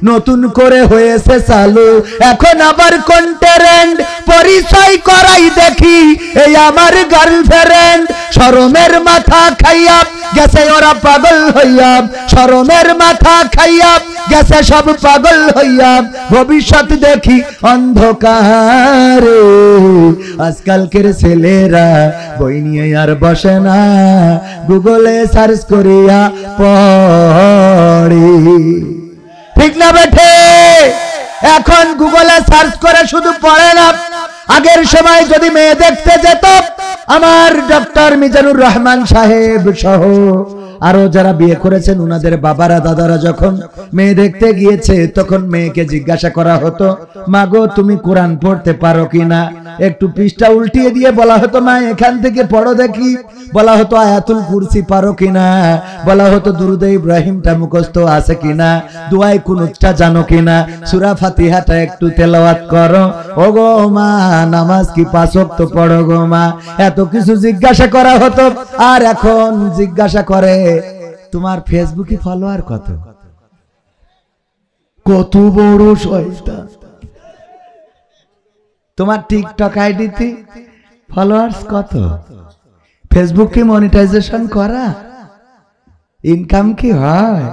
নতুন করে হয়েছে চালু এখন আবার কন্টেন্ট, পরিচয় করাই দেখি এই আমার গার্লফ্রেন্ড। শরমের মাথা খাইয়া গেছে ওরা পাগল হইয়া, শরমের মাথা খাইয়া গেছে সব পাগল হইয়া, ভবিষ্যৎ দেখি অন্ধকারে। আজকালকের ছেলেরা বই নিয়ে আর বসে না, গুগলে সার্চ করিয়া পড়ি, ঠিক না বেঠে? এখন গুগলে সার্চ করে শুধু পড়ে না, আগের সময় যদি মেয়ে দেখতে যেত আমার ডক্টর মিজানুর রহমান সাহেব সহ আরো যারা বিয়ে করেছেন উনাদের বাবারা দাদারা যখন মেয়ে দেখতে গিয়েছে তখন মেয়েকে জিজ্ঞাসা করা হতো, মাগো তুমি কোরআন পড়তে পারো কিনা? একটু পৃষ্ঠা উল্টিয়ে দিয়ে বলা হতো মা এখান থেকে পড়ো দেখি, বলা হতো আয়াতুল কুরসি পারো কিনা, বলা হতো দুরুদে ইব্রাহিমটা মুখস্থ আছে কিনা, দুআয়ে কুনুতটা জানো কিনা, সূরা ফাতিহাটা একটু তেলাওয়াত করো, ও গো মা নামাজ কি 5 ওয়াক্ত পড়ো গো মা, এত কিছু জিজ্ঞাসা করা হতো। আর এখন জিজ্ঞাসা করে তোমার ফেসবুকে ফলোয়ার কত? কত বড় শয়তান! তোমার টিকটক আইডিতে ফলোয়ার্স কত? ফেসবুক কি মনিটাইজেশন করা? ইনকাম কি হয়?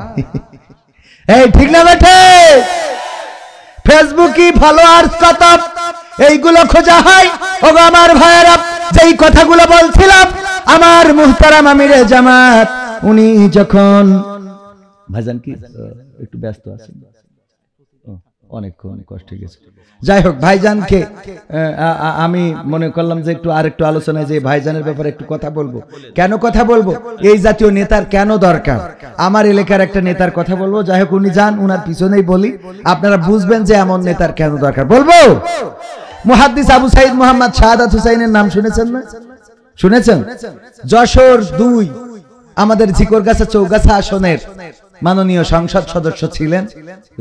এই ঠিক না বেটে? ফেসবুক কি ফলোয়ার্স কত এইগুলো খোঁজা হয়। ও আমার ভাইয়েরা, যেই কথাগুলো বলছিলাম আমার মুহতারাম আমিরে জামাত উনি যখন ভাইজান কি একটু ব্যস্ত আছেন, অনেকক্ষণ কষ্ট গেছে, যাই হোক ভাইজানকে আমি মনে করলাম যে একটু আরেকটু আলোচনায় যে ভাইজানের ব্যাপারে একটু কথা বলবো। কেন কথা বলবো? এই জাতীয় নেতার কেন দরকার, আমার এলাকার একটা নেতার কথা বলবো। যাই হোক উনি যান, উনার পিছনেই বলি, আপনারা বুঝবেন যে এমন নেতার কেন দরকার। বলবো মুহাদ্দিস আবু সাইদ মোহাম্মদ শাহাদাত হুসাইনের নাম শুনেছেন না? শুনেছেন? যশোর 2 আমাদের ঝিকরগাছা চৌগাছা আসনের মাননীয় সংসদ সদস্য ছিলেন,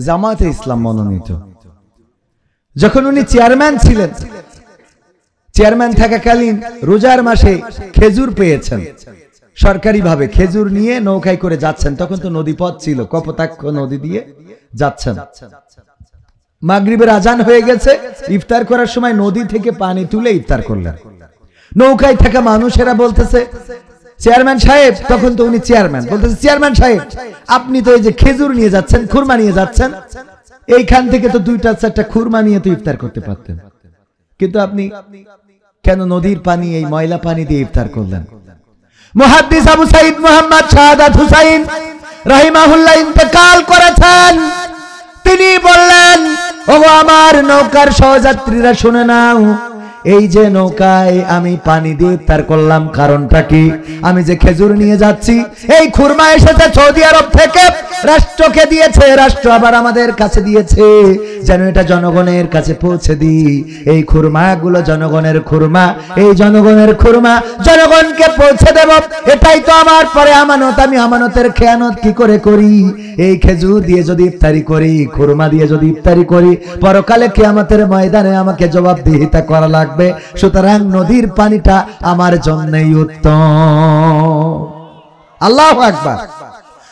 জামায়াতে ইসলাম মনোনীত। যখন উনি চেয়ারম্যান ছিলেন, চেয়ারম্যান থাকাকালীন রোজার মাসে খেজুর পেয়েছেন, সরকারিভাবে খেজুর নিয়ে নৌকায় করে যাচ্ছেন। তখন তো নদীপথ ছিল, কপোতাক্ষ নদী দিয়ে যাচ্ছেন। মাগরিবের আজান হয়ে গেছে, ইফতার করার সময় নদী থেকে পানি তুলে ইফতার করলেন। নৌকায় থাকা মানুষেরা বলতেছে চেয়ারম্যান সাহেব, তখন তো উনি চেয়ারম্যান, বলতেছে চেয়ারম্যান সাহেব আপনি তো এই যে খেজুর নিয়ে যাচ্ছেন, খুরমা নিয়ে যাচ্ছেন, এইখান থেকে তো 2-4টা খুরমা নিয়ে তো ইফতার করতে পারতেন, কিন্তু আপনি কেন নদীর পানি এই ময়লা পানি দিয়ে ইফতার করলেন? মুহাদ্দিস আবু সাইদ মোহাম্মদ শাহাদাত হুসাইন রাহিমাহুল্লাহ ইন্তেকাল করেছেন। তিনি বললেন, ও আমার নৌকার সহযাত্রীরা শুনে নাও, এই যে নৌকায় আমি পানি দিয়ে ইফতার করলাম, কারণটা কি? আমি যে খেজুর নিয়ে যাচ্ছি, এই খুরমা এসেছে সৌদি আরব থেকে, রাষ্ট্রকে দিয়েছে, রাষ্ট্র আবার আমাদের কাছে দিয়েছে, যেন এটা জনগণের কাছে পৌঁছে দিই। এই খুরমাগুলো জনগণের খুরমা, এই জনগণের খুরমা জনগণকে পৌঁছে দেব, এটাই তো আমার পরে আমানত। আমি আমানতের খেয়ানত কি করে করি? এই খেজুর দিয়ে যদি ইফতারি করি, খুরমা দিয়ে যদি ইফতারি করি, পরকালে কিয়ামতের ময়দানে আমাকে জবাবদিহিতা করা লাগবে। সুতরাং নদীর পানিটা আমার জন্যই উত্তম। আল্লাহু আকবার।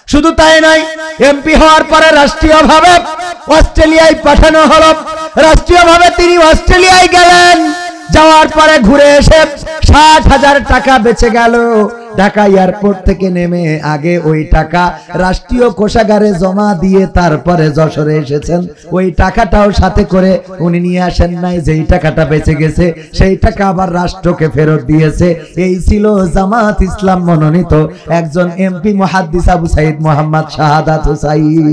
শুধু তাই নয়, এমপি হওয়ার পরে রাষ্ট্রীয়ভাবে অস্ট্রেলিয়ায় পাঠানো হলো। রাষ্ট্রীয়ভাবে তিনি অস্ট্রেলিয়ায় গেলেন, যাওয়ার পরে ঘুরে এসে 60,000 টাকা বেঁচে গেল। ঢাকা এয়ারপোর্ট থেকে নেমে আগে ওই টাকা রাষ্ট্রীয় কোষাগারে জমা দিয়ে তারপরে যশোরে এসেছেন। ওই টাকাটাও সাথে করে উনি নিয়ে আসেন নাই, যেই টাকাটা বেঁচে গেছে সেই টাকা আবার রাষ্ট্রকে ফেরত দিয়েছে। এই ছিল জামাত ইসলাম মনোনীত একজন এমপি মুহাদ্দিস আবু সাইদ মোহাম্মদ শাহাদাত হুসাইন।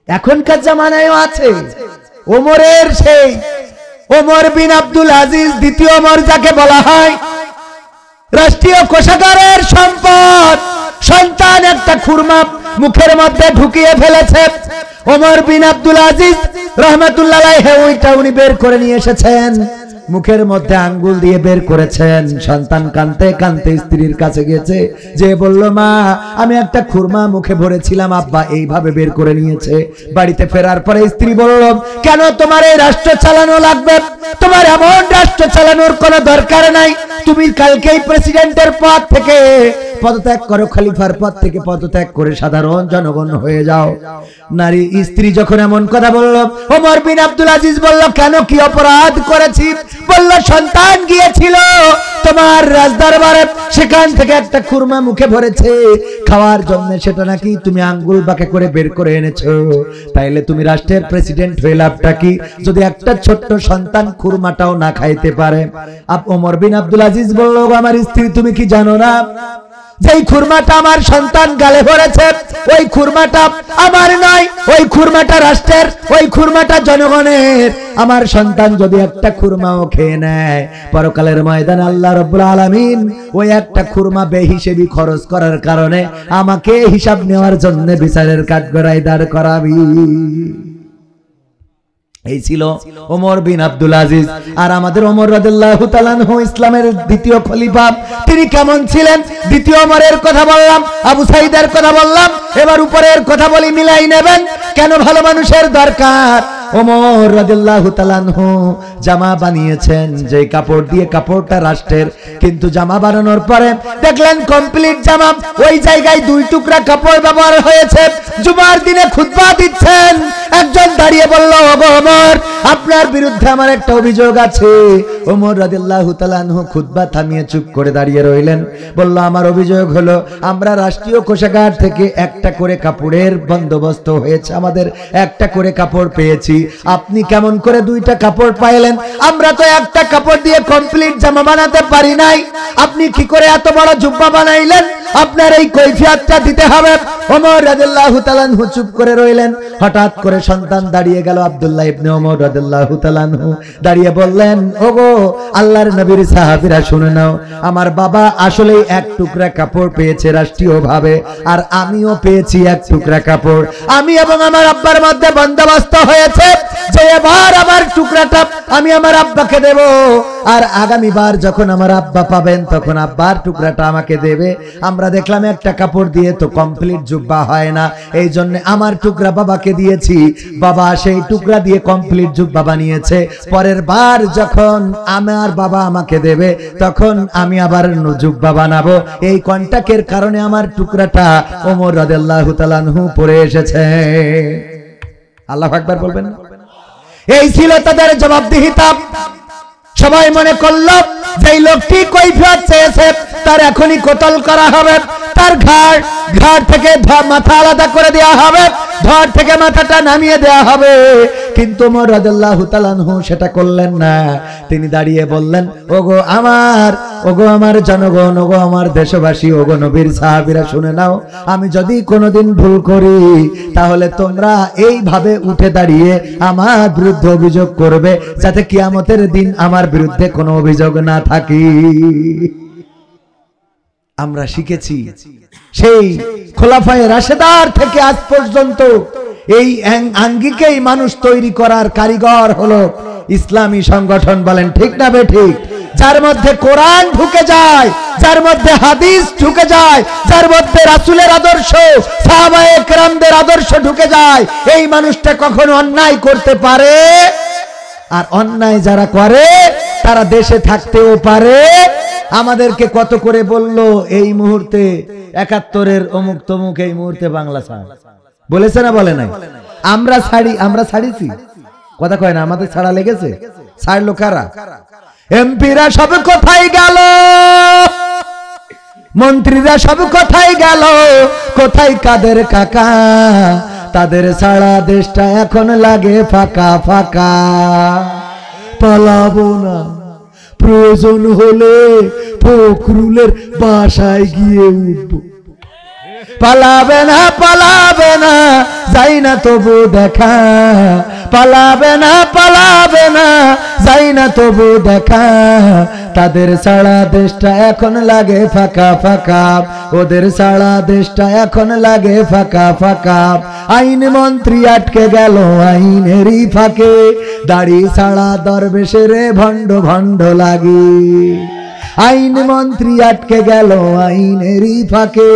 এখনকার জামানায়ও আছে। ওমরের সেই ওমর বিন আব্দুল আজিজ, দ্বিতীয় ওমর যাকে বলা হয়, রাষ্ট্রীয় কোষাগারের সম্পদ, সন্তান একটা খুরমা মুখের মধ্যে ঢুকিয়ে ফেলেছে। ওমর বিন আব্দুল আজিজ রহমাতুল্লাহ আলাইহি ওইটা উনি বের করে নিয়ে এসেছেন, মুখের মধ্যে আঙ্গুল দিয়ে বের করেছেন। সন্তান কাঁদতে কাঁদতে স্ত্রীর কাছে গেছে, যে বলল, মা আমি একটা খুরমা মুখে ভরেছিলাম, আব্বা এইভাবে বের করে নিয়েছে। বাড়িতে ফেরার পরে স্ত্রী বলল, কেন তোমার এই রাষ্ট্র চালানো লাগবে? তোমার এমন রাষ্ট্র চালানোর কোনো দরকার নাই। তুমি কালকেই প্রেসিডেন্টের পদ থেকে পদত্যাগ করো, খলিফার পদ থেকে পদত্যাগ করে সাধারণ জনগণ হয়ে যাও। নারী স্ত্রী যখন এমন কথা বলল, ওমর বিন আব্দুল আজিজ বলল, কেন, কি অপরাধ করেছি? বলল, সন্তান গিয়েছিল তোমার রাজদরবারে, সেখান থেকে একটা খুরমা মুখে ভরেছে খাওয়ার জন্য, সেটা নাকি তুমি আঙ্গুল বাঁকা করে বের করে এনেছো। তাইলে তুমি রাষ্ট্রের প্রেসিডেন্ট হয়ে লাভটা কি, যদি একটা ছোট্ট সন্তান খুরমাটাও না খাইতে পারে? ওমর বিন আব্দুল আজিজ বলল, আমার স্ত্রী তুমি কি জানো না, যেই খুরমাটা আমার সন্তান গালে ভরেছে, ওই খুরমাটা আমার নয়, ওই খুরমাটা রাষ্ট্রের, ওই খুরমাটা জনগণের। আমার সন্তান যদি একটা খুরমাও খেয়ে নেয়, পরকালের ময়দানে আল্লাহ রাব্বুল আলামিন ওই একটা খুরমা বেহিসেবি খরচ করার কারণে আমাকে হিসাব নেওয়ার জন্য বিচারের কাঠগড়ায় দাঁড় করাবি। এই ছিল ওমর বিন আব্দুল আজিজ। আর আমাদের ওমর রাদিয়াল্লাহু তাআলা আনহু ইসলামের দ্বিতীয় খলিফা, তিনি কেমন ছিলেন? দ্বিতীয় ওমরের কথা বললাম, আবু সাইদের কথা বললাম, এবার উপরের কথা বলি, মিলাই নেবেন। কেন ভালো মানুষের দরকার? ওমর রাদিয়াল্লাহু তাআলা আনহু জামা বানিয়েছেন, যে কাপড় দিয়ে কাপড়টা রাষ্ট্রের, কিন্তু জামা বানানোর পরে দেখলেন কমপ্লিট জামা, ওই জায়গায় 2 টুকরা কাপড় ব্যবহার হয়েছে। জুমার দিনে খুতবা দিচ্ছেন, একজন দাঁড়িয়ে বলল, ওগো ওমর, আপনার বিরুদ্ধে আমার একটা অভিযোগ আছে। ওমর রাদিয়াল্লাহু তাআলা আনহু খুতবা থামিয়ে চুপ করে দাঁড়িয়ে রইলেন। বলল, আমার অভিযোগ হলো, আমরা রাষ্ট্রীয় কোষাগার থেকে একটা করে কাপড়ের বন্দোবস্ত হয়েছে, আমাদের একটা করে কাপড় পেয়েছি। আপনি কেমন করে 2টা কাপড় পাইলেন? আমরা তো একটা কাপড় দিয়ে কমপ্লিট জামা বানাতে পারি নাই, আপনি কি করে এত বড় জুব্বা বানাইলেন? আপনার এই কৈফিয়তটা দিতে হবে। ওমর রাদিয়াল্লাহু তাআলা আনহু চুপ করে রইলেন। হঠাৎ করে সন্তান দাঁড়িয়ে গেল, আব্দুল্লাহ ইবনে ওমর রাদিয়াল্লাহু তাআলা আনহু দাঁড়িয়ে বললেন, ওগো আল্লাহর নবীর সাহাবীরা শুনে নাও, আমার বাবা আসলেই 1 টুকরা কাপড় পেয়েছে রাষ্ট্রীয়ভাবে, আর আমিও পেয়েছি 1 টুকরা কাপড়। আমি এবং আমার আব্বার মধ্যে বন্দোবস্ত হয়েছে যে এবার আমার টুকরাটা আমি আমার আব্বাকে দেব, আর আগামীবার যখন আমার আব্বা পাবেন তখন আব্বার টুকরাটা আমাকে দেবে। আমরা দেখলাম একটা কাপড় দিয়ে তো কমপ্লিট জুব্বা হয় না, এই জন্য আমার টুকরা বাবাকে দিয়েছি, বাবা সেই টুকরা দিয়ে কমপ্লিট জুব্বা বানিয়েছে। পরের বার যখন আমার বাবা আমাকে দেবে তখন আমি আবার জুব্বা বানাবো। এই কন্টাক্টের কারণে আমার টুকরাটা ওমর রাদিয়াল্লাহু তাআলা আনহু পরে এসেছে। আল্লাহু আকবার বলবেন। এই ছিল তাদের জবাবদিহিতা। সবাই মনে করল যে লোকটি কৈফিয়ত চেয়েছে, তার এখনই কতল করা হবে, তার ঘাড় থেকে মাথা আলাদা করে দেওয়া হবে, ধর থেকে মাথাটা নামিয়ে দেওয়া হবে। কিন্তু ওমর রাদিয়াল্লাহু তাআলা আনহু সেটা করলেন না। তিনি দাঁড়িয়ে বললেন, ওগো আমার ওগো আমার জনগণ, ওগো আমার দেশবাসী, ওগো নবীর সাহাবীরা শুনে নাও, আমি যদি কোনোদিন ভুল করি তাহলে তোমরা এইভাবে উঠে দাঁড়িয়ে আমার বিরুদ্ধে অভিযোগ করবে, যাতে কিয়ামতের দিন আমার বিরুদ্ধে কোনো অভিযোগ না থাকে। আমরা শিখেছি সেই খোলাফায়ে রাশেদার থেকে আজ পর্যন্ত এই আঙ্গিকেই মানুষ তৈরি করার কারিগর হলো ইসলামী সংগঠন। বলেন ঠিক না বেঠিক? যার মধ্যে কোরআন ঢুকে যায়, যার মধ্যে হাদিস ঢুকে যায়, যার মধ্যে রাসূলের আদর্শ, সাহাবায়ে কেরামদের আদর্শ ঢুকে যায়, এই মানুষটা কখনো অন্যায় করতে পারে? আর অন্যায় যারা করে তারা দেশে থাকতেও পারে। আমাদেরকে কত করে বললো এই মুহূর্তে ৭১-এর অমুক তমুক, এই মুহূর্তে বাংলা ছাড় বলেছে না বলে নাই? আমরা ছাড়িছি, কথা কয় না, আমাদের ছাড়া লেগেছে। ছাড়লো কারা? এমপিরা সব কোথায় গেল, মন্ত্রীরা সব কোথায় গেল, কোথায় কাদের কাকা? তাদের ছাড়া দেশটা এখন লাগে ফাঁকা ফাঁকা। পালাবো না, প্রয়োজন হলে ফখরুলের বাসায় গিয়ে উঠবো। পালাবে না, পালাবে না, যাই না তবু দেখা। পালাবে না, পালাবে না, যাই না তবু দেখা। তাদের ছাড়া দেশটা এখন লাগে ফাঁকা ফাঁকা, ওদের ছাড়া দেশটা এখন লাগে ফাঁকা ফাঁকা। আইন মন্ত্রী আটকে গেল আইনেরই ফাঁকে, দাড়ি ছাড়া দরবেশের ভণ্ড ভণ্ড লাগে। আইন মন্ত্রী আটকে গেল আইনেরই ফাঁকে,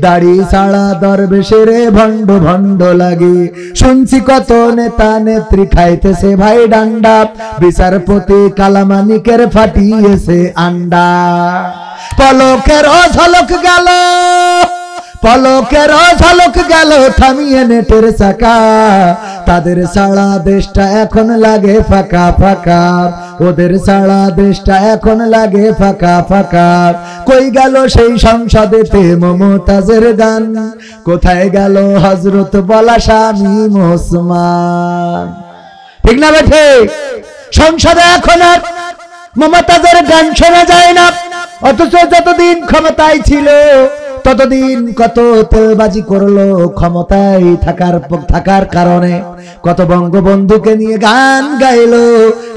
দাড়ি ছাড়া দরবেশের ভণ্ড ভণ্ড লাগে। শুনছি কত নেতা নেত্রী খাইতেছে ভাই ডান্ডা, বিচারপতি কালামানিকের ফাটিয়েছে আন্ডা। পলকের ঝলক গেল, পলকের ঝলক গেল থামিয়ে নেটের চাকা। তাদের ছাড়া দেশটা এখন লাগে ফাঁকা ফাঁকা, ওদের ছাড়া দেশটা এখন লাগে ফাঁকা ফাঁকা। কই গেল সেই সংসদেতে মমতাজের গান, কোথায় গেল হযরত বলা শামীম ওসমান? ঠিক না বেঠে? সংসদে এখন আর মমতাজের গান শোনা যায় না, অথচ যতদিন ক্ষমতায় ছিল ততদিন কত তেলবাজি করলো ক্ষমতায় থাকার কারণে। কত বঙ্গবন্ধুকে নিয়ে গান গাইলো,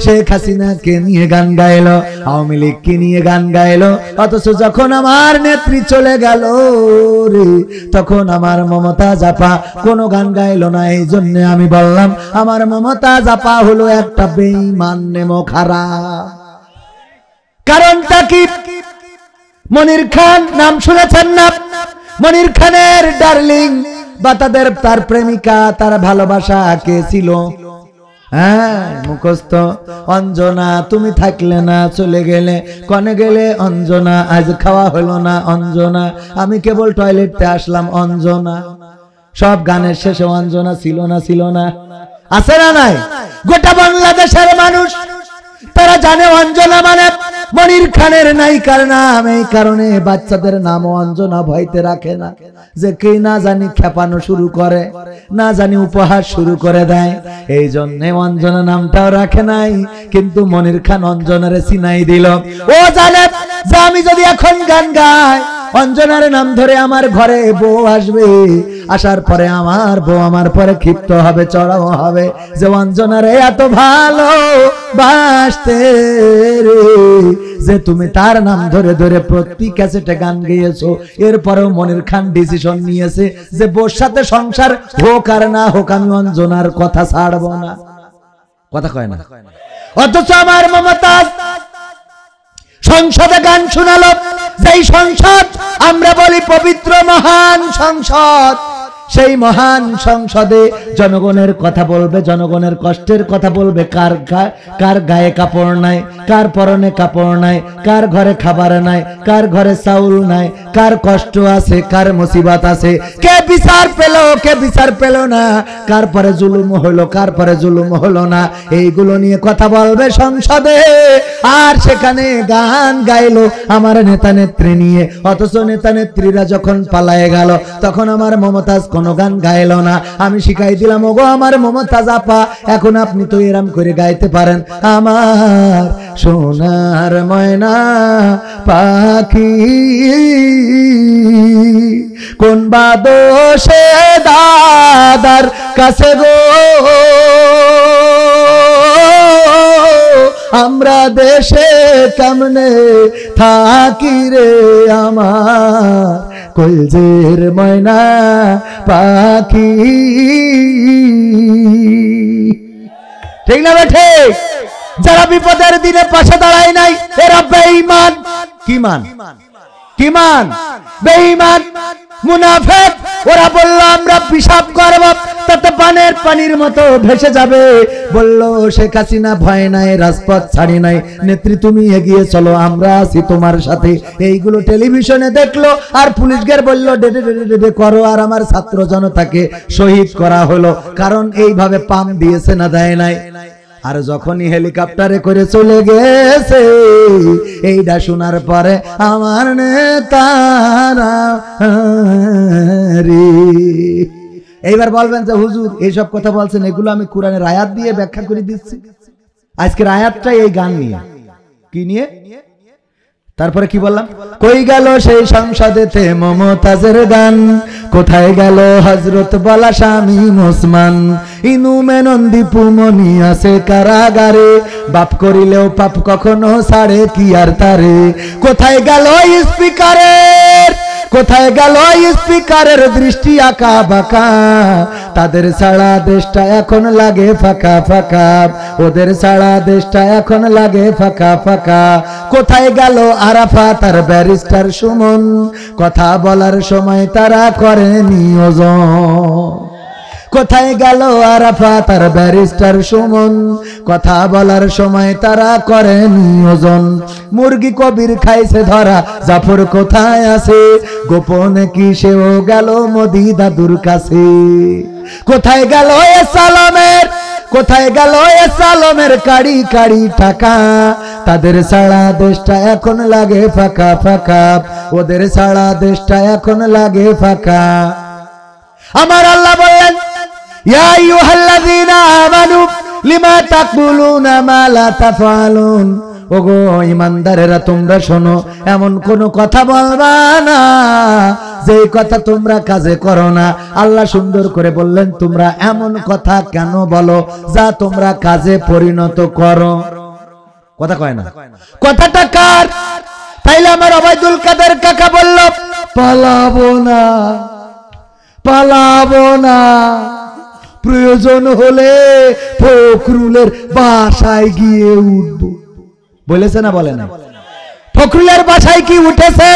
শেখ হাসিনাকে নিয়ে গান গাইলো, আওয়ামী লীগকে নিয়ে গান গাইলো। অথচ যখন আমার নেত্রী চলে গেল রে, তখন আমার মমতাজ আপা কোনো গান গাইলো না। এই জন্য আমি বললাম আমার মমতাজ আপা হলো একটা বেঈমান নেমো খারাপ। কারণটা কি? মনির খান নাম শুনেছেন না? মনির খানের ডার্লিং বা তার প্রেমিকা, তার ভালোবাসা কে ছিল? হ্যাঁ, মুখস্থ। অঞ্জনা, তুমি থাকলে না, চলে গেলে, কনে গেলে অঞ্জনা, আজ খাওয়া হলো না অঞ্জনা, আমি কেবল টয়লেটে আসলাম অঞ্জনা। সব গানের শেষে অঞ্জনা ছিল না, ছিল না, আছে না নাই? গোটা বাংলাদেশের মানুষ তারা জানে অঞ্জনা মানে মনির খানের নায়িকার নাম। এই কারণে বাচ্চাদের নাম অঞ্জনা ভয়তে রাখে না, যে কে না জানি খেপানো শুরু করে, না জানি উপহাস শুরু করে দেয়। এই জন্য অঞ্জনা নামটাও রাখে নাই, কিন্তু মনির খান অঞ্জনারে চিনাই দিল। ও জানে যে আমি যদি এখন গান গাই, অঞ্জনার নাম ধরে আমার ঘরে বউ আসবে, আসার পরে আমার বউ আমার পরে ক্ষিপ্ত হবে, চড়াও হবে, যে অঞ্জনারে এত ভালো বাসতে রে, যে তুমি তার নাম ধরে ধরে প্রতি ক্যাসেটে গান গেয়েছো। এরপরেও মনির খান ডিসিশন নিয়েছে যে বউর সাথে সংসার হোক আর না হোক, আমি অঞ্জনার কথা ছাড়বো না। কথা কয় না? অথচ আমার মমতাজ সংসদে গান শোনালো, যেই সংসদ আমরা বলি পবিত্র মহান সংসদ, সেই মহান সংসদে জনগণের কথা বলবে, জনগণের কষ্টের কথা বলবে। কার গায়ে কাপড় নাই, কার পরনে কাপড় নাই, কার ঘরে খাবার নাই, কার ঘরে চাউল নাই, কার কষ্ট আছে, কার মুসিবত আছে, কে বিচার পেল, কে বিচার পেল না, কার পরে জুলুম হলো, কার পরে জুলুম হলো না, এইগুলো নিয়ে কথা বলবে সংসদে। আর সেখানে গান গাইলো আমার নেতা নেত্রী নিয়ে। অথচ নেতা নেত্রীরা যখন পালায়ে গেল, তখন আমার মমতাজ কোনো গান গাইলো না। আমি শিখাই দিলাম, ওগো আমার মমতাজ আপা, এখন আপনি তো এরম করে গাইতে পারেন, আমার সোনার ময়না পাখি কোন বাদোষে দাদার কাছে গো আমরা দেশে কেমনে থাকি রে আমার কলজের ময়না পাখি। ঠিক না বেঠে? যারা বিপদের দিনে পাশে দাঁড়ায় নাই এরা বেঈমান। কি মান? কি মান? বেঈমান, মুনাফিক। ওরা বলল আমরা পিশাব করব, তাতে পানের পানির মতো ভেসে যাবে। বলল শেখ হাসিনা ভয় নাই, রাজপথ ছাড়ি নাই, নেত্রী তুমি এগিয়ে চলো, আমরা আছি তোমার সাথে। এইগুলো টেলিভিশনে দেখলো আর পুলিশদের বলল ডেডে ডেডে ডেডে করো, আর আমার ছাত্র জনতাকে শহীদ করা হলো। কারণ এইভাবে পাম দিয়েছে না দেয় নাই। আর যখনই হেলিকপ্টারে করে চলে গেছে এইটা শোনার পরে আমার নেতারা রে, এইবার বলবেন যে হুজুর এইসব কথা বলছেন, এগুলো আমি কোরআনের আয়াত দিয়ে ব্যাখ্যা করে দিচ্ছি। আজকের আয়াতটা এই গান নিয়ে। কি নিয়ে? তারপরে কি বললাম? কই গেল সেই সংসদেতে মমতাজের গান, কোথায় গেল হযরত বলা স্বামী ওসমান, ইনু মেনন্দি পুমনি আছে কারাগারে, বাপ করিলেও পাপ কখনো ছাড়ে কি আর তারে। কোথায় গেল স্পিকারের, কোথায় গেল স্পিকারের দৃষ্টি আঁকা বাঁকা, তাদের ছাড়া দেশটা এখন লাগে ফাঁকা ফাঁকা, ওদের ছাড়া দেশটা এখন লাগে ফাঁকা ফাঁকা। কোথায় গেল আরাফাত আর ব্যারিস্টার সুমন, কথা বলার সময় তারা করে নিয়োজন। কোথায় গেল আরাফাত আর ব্যারিস্টার সুমন, কথা বলার সময় তারা করে নিয়োজন। মুরগি কবির খাইছে ধরা, জাফর কোথায় আছে, গোপনে কি সেও গেল মোদি দাদুর কাছে। কোথায় গেল এ সালামের, কোথায় গেল এ সালামের কাড়ি কাড়ি টাকা, তাদের ছাড়া দেশটা এখন লাগে ফাঁকা ফাঁকা, ওদের ছাড়া দেশটা এখন লাগে ফাঁকা। আমার আল্লাহ বললেন ইয়া আইয়ুহাল্লাযীনা আমানু লিমা তাকুলুনা মা লা তাফআলুন, ওগো ঈমানদারেরা তোমরা শোনো, এমন কোন কথা বলবা না যে কথা তোমরা কাজে করো না। আল্লাহ সুন্দর করে বললেন তোমরা এমন কথা কেন বলো যা তোমরা কাজে পরিণত করো। কথা কয় না? কথাটা কার? তাইলে আমার ওবায়দুল কাদের কাকা বলল পালাবো না, পালাবো না, প্রয়োজন হলে ফখরুলের বাসায় গিয়ে উঠবো। বলেছে না বলে না? ফখরুলের বাসায় কি উঠেছে?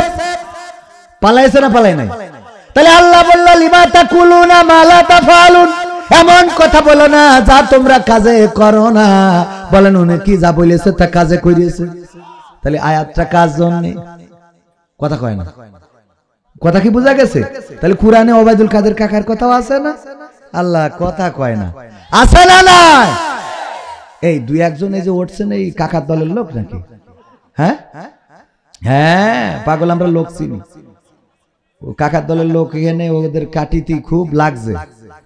পালাইছে না পালাই নাই? তাহলে আল্লাহ বলল লিমা তাকুলুনা মা লা তাফআলুন, এমন কথা বলো না যা তোমরা কাজে করো না। বলেন উনি কি যা বলেছে তা কাজে করিয়েছে। তাহলে আয়াতটা কাজ জন্য, কথা কয় না। কথা কি বোঝা গেছে? তাহলে কোরআনে ওবায়দুল কাদের কাকার কথাও আছে না? আল্লাহ কথা কয় না, আছে না নাই? এই দুই একজন এই যে উঠছেন এই কাকার দলের লোক নাকি? হ্যাঁ হ্যাঁ পাগল, আমরা লোক চিনি। ও কাকার দলের লোক এখানে ওদের কাটিতে খুব লাগছে,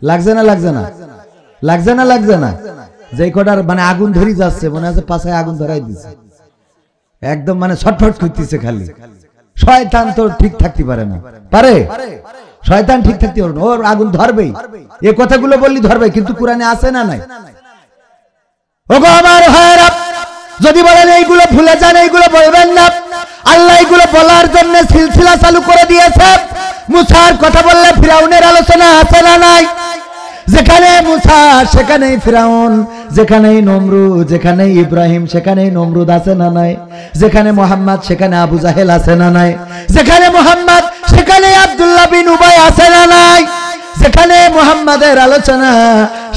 লাগছে না? লাগছে না? লাগছে না? লাগছে না? যে কটার মানে আগুন ধরি যাচ্ছে, মনে আছে পাশায় আগুন ধরাই দিচ্ছে, একদম মানে ছটফট করতেছে খালি। শয়তান তো ঠিক থাকতে পারে না, পারে? শয়তান ঠিক থাকতে পারে না, ওর আগুন ধরবেই। এই কথাগুলো বললি ধরবে, কিন্তু কোরআনে আছে না নাই? ওগো আমার ভাইরা, যদি বলেন এইগুলো ভুলে যান, এইগুলো বলবেন না। আল্লাহ এইগুলো বলার জন্য সিলসিলা চালু করে দিয়েছে। মুসার কথা বললে ফিরাউনের আলোচনা আছে না নাই? যেখানে মুসা সেখানেই ফিরাউন, যেখানেই নমরুদ, যেখানেই ইব্রাহিম সেখানেই নমরুদ আছে না নাই? যেখানে মোহাম্মদ সেখানে আবু জাহেল আছে না নাই? যেখানে মোহাম্মদ সেখানে আব্দুল্লাহ বিন উবাই আছে না নাই? যেখানে মোহাম্মদের আলোচনা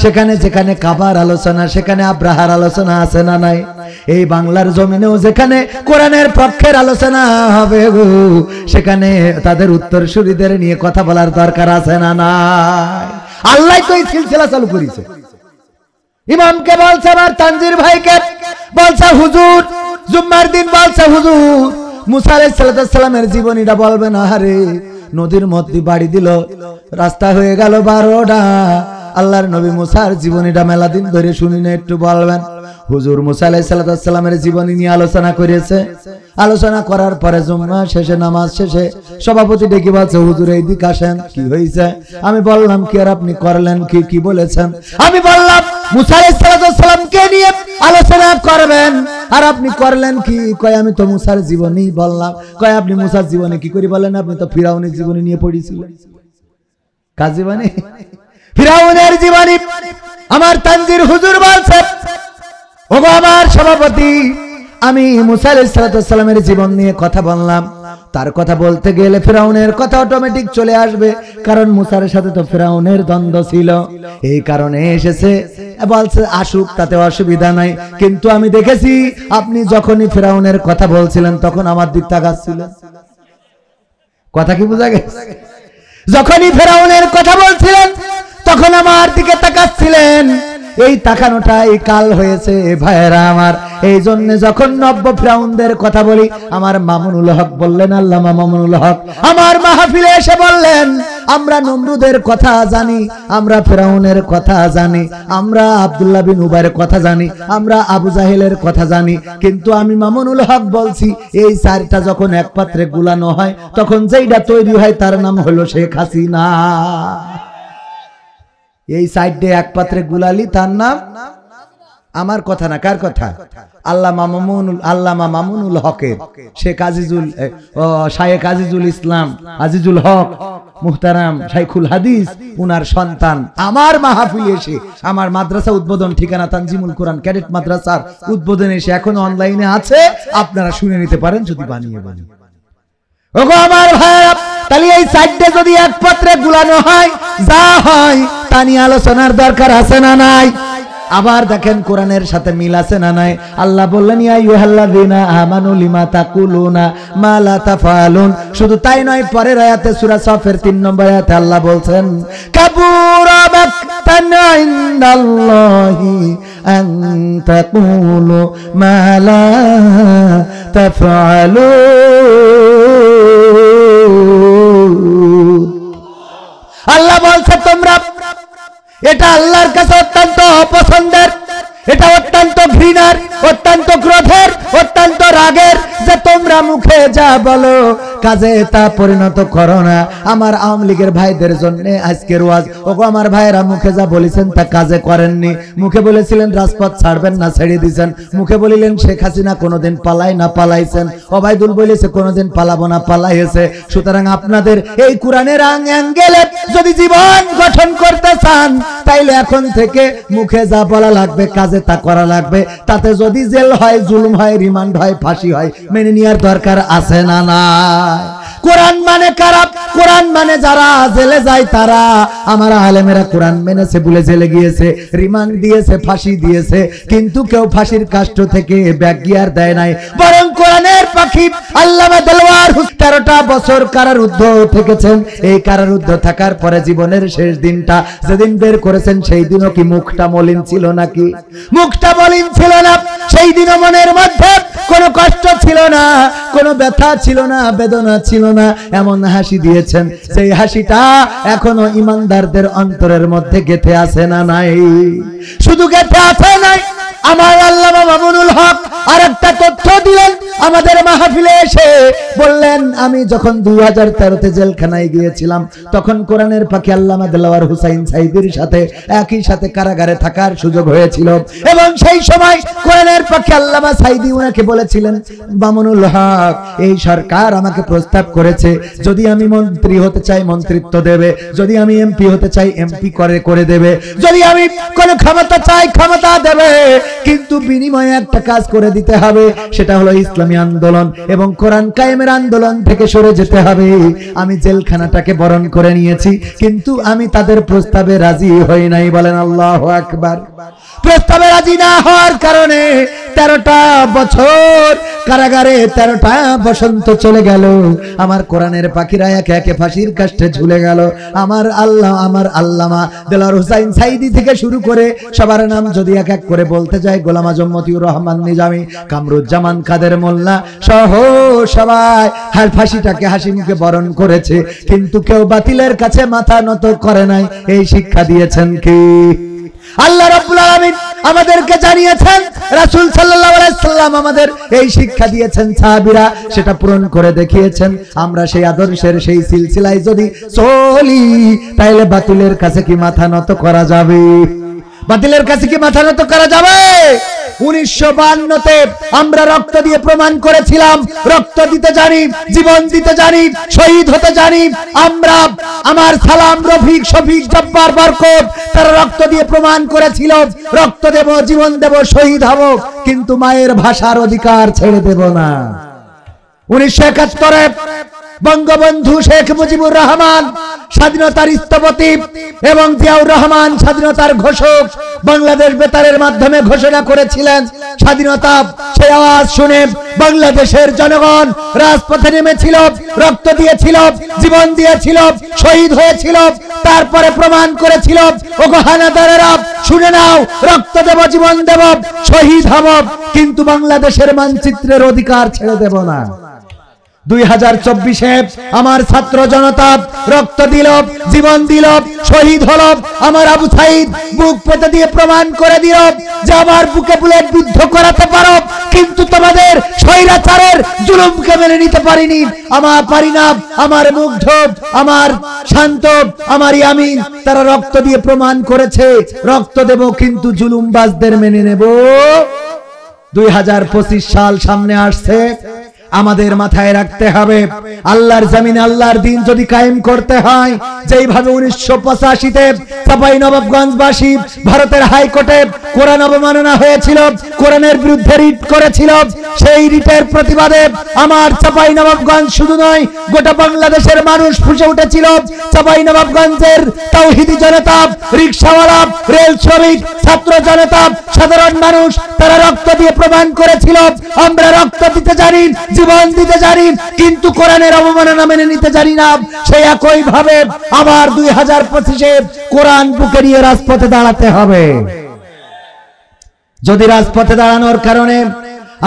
সেখানে, যেখানে কাবার আলোচনা সেখানে আব্রাহার আলোচনা আছে না নাই? এই বাংলার জমিনেও যেখানে কোরআনের পক্ষের আলোচনা হবে গো, সেখানে তাদের উত্তরসূরিদের নিয়ে কথা বলার দরকার আছে না নাই? আল্লাহ তো এই সিলসিলা চালু করেছে। ইমামকে বলছে, আমার তানজির ভাইকে বলছে হুজুর, জুম্মার দিন বলছে হুজুর মুসা আলাইহিস সালামের জীবনীটা বলবেন। আরে নদীর মধ্যে বাড়ি দিল, রাস্তা হয়ে গেল 12টা। আল্লাহর নবী মুসার জীবনীটা মেলা দিন ধরে শুনি না, একটু বলবেন। হুজুর মুসা আলাইহিস সালামের জীবনী নিয়ে আলোচনা করেছে। আলোচনা করার পরে জুম্মা শেষে, নামাজ শেষে সভাপতি ডেকে বলছে, হুজুর এই দিকে আসেন, কি হয়েছে? আমি বললাম কি আর আপনি করলেন কি? কি বলেছেন? আমি বললাম মুসা আলাইহিস সালামকে নিয়ে আলোচনা করবেন, আর আপনি করলেন কি? কয় আমি তো মুসার জীবনী বললাম। কয় আপনি মুসার জীবনী কি করে বলেন? আপনি তো ফিরাউনের জীবনী নিয়ে পড়েছিলেন। কার জীবনী? ফিরাউনের জীবনী। আমার তানজির হুজুর বলছে, ওগো আমার সভাপতি, আমি মুসা আলাইহিস সালামের জীবন নিয়ে কথা বললাম। তার কথা বলতে গেলে ফিরাউনের কথা অটোমেটিক চলে আসবে, কারণ মুসার সাথে তো ফিরাউনের দ্বন্দ্ব ছিল, এই কারণে এসেছে। বলছে আসুক, তাতে অসুবিধা নাই। কিন্তু আমি দেখেছি আপনি যখনই ফিরাউনের কথা বলছিলেন তখন আমার দিক তাকাচ্ছিলেন। কথা কি বোঝা গেছে? যখনই ফিরাউনের কথা বলছিলেন তখন আমার দিকে তাকাচ্ছিলেন। এই তাকানোটাই কাল হয়েছে ভাইরা আমার। এই জন্য যখন নব্য ফিরাউনদের কথা বলি, আমার মামুনুল হক বললেন, আল্লামা মামুনুল হক আমার মাহফিলে এসে বললেন, আমরা নমরুদের কথা জানি, আমরা ফিরাউনের কথা জানি, আমরা আব্দুল্লাহ বিন উবাইর কথা জানি, আমরা আবু জাহেলের কথা জানি, কিন্তু আমি মামুনুল হক বলছি, এই চারটা যখন এক পাত্রে গুলানো হয় তখন যেইটা তৈরি হয় তার নাম হলো শেখ হাসিনা। এই সাইডে এক পাত্রে গুলালি, তার নাম, আমার কথা না, কার কথা? আল্লামা মামুনুল হকের, শেখ আজিজুল, শায়েখ আজিজুল ইসলাম, আজিজুল হক মুহতারাম শাইখুল হাদিস, উনার সন্তান আমার মাহফিলে এসে, আমার মাদ্রাসা উদ্বোধন, ঠিকানা তানজিমুল কোরআন ক্যাডেট মাদ্রাসার উদ্বোধন এসে এখন অনলাইনে আছে, আপনারা শুনে নিতে পারেন যদি বানিয়ে বানিয়ে। ওগো আমার ভাইরা, তাহলে এই সাইডে যদি এক পাত্রে গুলানো হয়, যা হয় তা নিয়ে আলোচনার দরকার আছে না নাই? আবার দেখেন কোরআনের সাথে মিল আছে না নাই? আল্লাহ বললেন, ইয়া আইয়ুহাল্লাযীনা আমানু লিমা তাকুলুনা মা লা তাফআলুন। শুধু তাই নয়, পরের আয়াতে সূরা সফের 3 নম্বর আয়াতে আল্লাহ বলছেন, কাবুরা মাকতান ইনদাল্লাহি আন তাকুলু মা লা তাফআলুন। আল্লাহ বলছে, তোমরা, এটা আল্লাহর কাছে অত্যন্ত অপছন্দের, এটা অত্যন্ত ঘৃণার, অত্যন্ত ক্রোধের, অত্যন্ত রাগের, যে তোমরা মুখে যা বলো কাজে তা পরিণত করো না। আমার আওয়ামী লীগের ভাইদের জন্য আজকের ওয়াজ। ওগো আমার ভাইরা, মুখে যা বলেছেন তা কাজে করেননি। মুখে বলেছিলেন রাজপথ ছাড়বেন না, ছেড়ে দিয়েছেন। মুখে বলিলেন শেখ হাসিনা কোনোদিন পালায় না, পালাইছেন। ওবায়দুল বলেছে কোনোদিন পালাবো না, পালাইছে। সুতরাং আপনাদের এই কোরআনের অ্যাঙ্গেলে যদি জীবন গঠন করতে চান, তাইলে এখন থেকে মুখে যা বলা লাগবে কাজে তা করা লাগবে। তাতে যদি জেল হয়, জুলুম হয়, রিমান্ড হয়, ফাঁসি হয়, মেনে নেওয়ার দরকার আছে না নাই? কোরআন মানে কারা? কোরআন মানে যারা জেলে যায় তারা। আমার আলেমেরা কোরআন মেনেছে বলে জেলে গিয়েছে, রিমান্ড দিয়েছে, ফাঁসি দিয়েছে, কিন্তু কেউ ফাঁসির কাষ্ট থেকে ব্যাগিয়ার দেয় নাই। বরং কোরআনের পাখি আল্লামা দেলওয়ার 13টা বছর কারারুদ্ধ থেকেছেন। এই কারারুদ্ধ থাকার পরে জীবনের শেষ দিনটা যেদিন বের করেছেন, সেই দিনও কি মুখটা মলিন ছিল নাকি? মুখটা মলিন ছিল না। সেই দিনও মনের মধ্যে কোনো কষ্ট ছিল না, কোনো ব্যথা ছিল না, বেদনা ছিল না। এমন হাসি দিয়েছেন, সেই হাসিটা এখনো ইমানদারদের অন্তরের মধ্যে গেঁথে আছে না নাই? শুধু গেঁথে আছে নাই, আমার আল্লামা মামুনুল হক আরেকটা তথ্য দিলেন আমাদের মাহফিলে এসে। বললেন, আমি যখন 2013-তে জেলখানায় গিয়েছিলাম, তখন কোরআনের পাখি আল্লামা দেলওয়ার হুসাইন সাইদির সাথে একই সাথে কারাগারে থাকার সুযোগ হয়েছিল। এবং সেই সময় কোরআনের পাখি আল্লামা সাইদি উনাকে বলেছিলেন, মামুনুল হক, এই সরকার আমাকে প্রস্তাব করেছে, যদি আমি মন্ত্রী হতে চাই মন্ত্রিত্ব দেবে, যদি আমি এমপি হতে চাই এমপি করে দেবে, যদি আমি কোনো ক্ষমতা চাই ক্ষমতা দেবে, কিন্তু বিনিময়ে একটা কাজ করে দিতে হবে, সেটা হলো ইসলামী আন্দোলন এবং কোরআন কায়েমের আন্দোলন থেকে সরে যেতে হবে। আমি জেলখানাটাকে বরণ করে নিয়েছি, কিন্তু আমি তাদের প্রস্তাবে রাজি হই নাই। বলেন আল্লাহু আকবার। প্রস্তাবে রাজি না হওয়ার কারণে 13টা বছর কারাগারে 13টা বসন্ত চলে গেল, আমার কোরআনের পাখিরা একে একে ফাঁসির কাষ্টে ঝুলে গেল। আমার আল্লামা দেলোয়ার হোসাইন সাইদি থেকে শুরু করে সবার নাম যদি এক এক করে বলতে যাই, গোলাম আজম মতিউর রহমান নিজামী, কামরুজ্জামান কাদের মোল্লা সহ সবাই ফাঁসিটাকে হাসি মুখে বরণ করেছে, কিন্তু কেউ বাতিলের কাছে মাথা নত করে নাই। এই শিক্ষা দিয়েছেন কি? আল্লাহ রাব্বুল আলামিন আমাদেরকে জানিয়েছেন, রাসূল সাল্লাল্লাহু আলাইহি সাল্লাম আমাদের এই শিক্ষা দিয়েছেন, সাহাবীরা সেটা পূরণ করে দেখিয়েছেন। আমরা সেই আদর্শের সেই সিলসিলায় যদি চলি, তাহলে বাতিলের কাছে কি মাথা নত করা যাবে? বাতিলের কাছে কি মাথা নত করা যাবে? 1952-তে আমরা রক্ত দিয়ে প্রমাণ করেছিলাম, রক্ত দিতে জানি, জীবন দিতে জানি, শহীদ হতে জানি। আমরা, আমার সালাম, রফিক, শফিক, জব্বার, বরকত, তারা রক্ত দিয়ে প্রমাণ করেছিল, রক্ত দেব, জীবন দেব, শহীদ হব, কিন্তু মায়ের ভাষার অধিকার ছেড়ে দেব না। 1971-এ বঙ্গবন্ধু শেখ মুজিবুর রহমান স্বাধীনতার স্থপতি এবং জিয়াউর রহমান স্বাধীনতার ঘোষক, বাংলাদেশ বেতারের মাধ্যমে ঘোষণা করেছিলেন স্বাধীনতা। সেই আওয়াজ শুনে বাংলাদেশের জনগণ রাজপথে নেমেছিল, রক্ত দিয়েছিল, জীবন দিয়েছিল, শহীদ হয়েছিল। তারপরে প্রমাণ করেছিল, ওগো হানাদারেরা শুনে নাও, রক্ত দেব, জীবন দেব, শহীদ হব, কিন্তু বাংলাদেশের মানচিত্রের অধিকার ছেড়ে দেব না। 2024-এ আমার ছাত্র জনতা রক্ত দিল, জীবন দিল, শহীদ হলো। আমার আবু সাইদ বুক পেতে দিয়ে প্রমাণ করে দিল যে আমার বুকে বুলেট বিদ্ধ করাতে পারো, কিন্তু তোমাদের স্বৈরাচারের জুলুমকে মেনে নিতে পারিনি। আমার পারি না, আমার মুগ্ধ, আমার শান্ত, আমার ইয়ামিন, তারা রক্ত দিয়ে প্রমাণ করেছে, রক্ত দেব কিন্তু জুলুমবাজদের মেনে নেব। 2025 সাল সামনে আসছে, আমাদের মাথায় রাখতে হবে, আল্লাহর জমিনে আল্লাহর দিন যদি কায়েম করতে হয়, যেইভাবে 1985-তে চাঁপাইনবাবগঞ্জবাসী ভারতের হাইকোর্টে কোরআন অবমাননা হয়েছিল, কোরআনের বিরুদ্ধে রিট করেছিল, সেই রিটের প্রতিবাদে আমার চাঁপাইনবাবগঞ্জ শুধু নয়, গোটা বাংলাদেশের মানুষ ফুঁসে উঠেছিল। চাঁপাইনবাবগঞ্জের তাওহীদি জনতা, রিকশাওয়ালা, রেল শ্রমিক, ছাত্র জনতা, সাধারণ মানুষ, তারা রক্ত দিয়ে প্রমাণ করেছিল, আমরা রক্ত দিতে জানি, জীবন দিতে জানি, কিন্তু কোরআনের অবমাননা মেনে নিতে জানি না। সেই একই ভাবে আবার 2025-এ কোরআন বুকে নিয়ে রাজপথে দাঁড়াতে হবে। যদি রাজপথে দাঁড়ানোর কারণে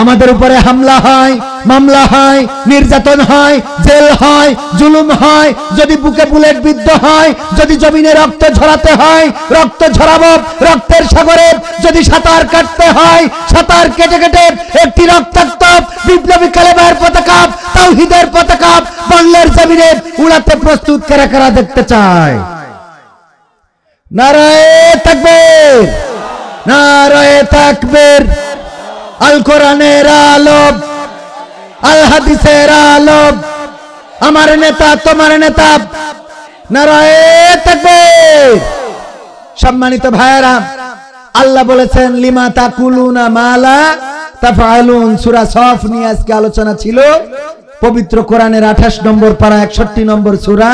আমাদের উপরে হামলা হয়, মামলা হয়, নির্যাতন হয়, জেল হয়, জুলুম হয়, যদি বুকে বুলেট বিদ্ধ হয়, যদি জমিনে রক্ত ঝরাতে হয়, রক্ত ঝরাবো। রক্তের সাগরে যদি সাঁতার কাটতে হয়, সাঁতার কেটে কেটে একটি রক্তাক্ত বিপ্লবী কালেমার পতাকা, তাওহীদের পতাকা বাংলার জমিনে উড়াতে প্রস্তুত কারা কারা দেখতে চায়? নারায়ে তাকবীর, নারায়ে তাকবীর। আল কোরআনের আলো, আল হাদিসের আলো, আমার নেতা তোমার নেতা, নারায়ে তাকবীর। সম্মানিত ভাইয়েরা, আল্লাহ বলেছেন লিমা তাকুলুনা মালা তাফআলুন। সূরা সফ নিয়ে আজকে আলোচনা ছিল। পবিত্র কোরআনের 28 নম্বর পারা 61 নম্বর সূরা,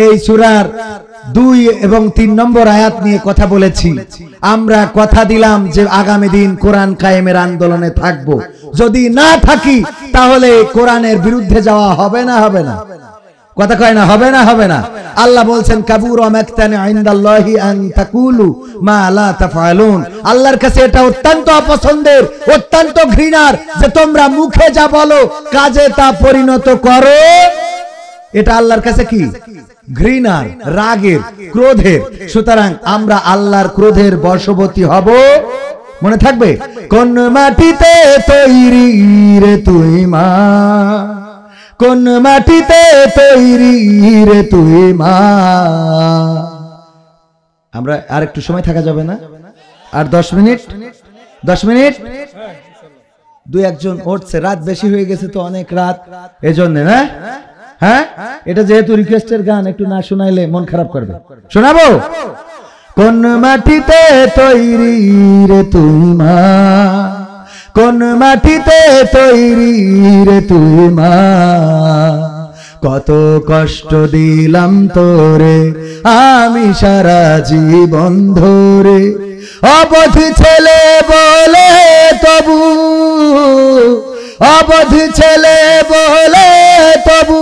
এই সূরার 2 এবং 3 নম্বর আয়াত নিয়ে কথা বলেছি। আমরা কথা দিলাম যে আগামী দিন কোরআন কায়েমের আন্দোলনে থাকব। যদি না থাকি তাহলে কোরআনের বিরুদ্ধে যাওয়া হবে না, হবে না? কথা কয় না, হবে না, হবে না? আল্লাহ বলছেন কাবুরা মাকতান ইনদাল্লাহি আন তাকুলু মা লা তাফআলুন। আল্লাহর কাছে এটা অত্যন্ত অপছন্দের, অত্যন্ত ঘৃণার যে তোমরা মুখে যা বলো কাজে তা পরিণত করো। এটা আল্লাহর কাছে কি? ঘৃণার, রাগের, ক্রোধের। সুতরাং আমরা আল্লাহর ক্রোধের বশবর্তী হব। মনে থাকবে, কোন মাটিতে তৈরি রে তুই মা, কোন মাটিতে তৈরি রে তুই মা। আমরা আর একটু সময় থাকা যাবে না? আর 10 মিনিট, 10 মিনিট। 2-1 উঠছে, রাত বেশি হয়ে গেছে তো, অনেক রাত, এজন্য না? হ্যাঁ, এটা যেহেতু রিকোয়েস্টের গান, একটু না শোনাইলে মন খারাপ করবে। শোনাবো? কোন মাটিতে তৈরি রে তুই মা, কোন মাটিতে তৈরি রে তুই মা, কত কষ্ট দিলাম তোরে আমি সারা জীবন ধরে, অবধি ছেলে বলে তবু অবধ ছেলে বলে তবু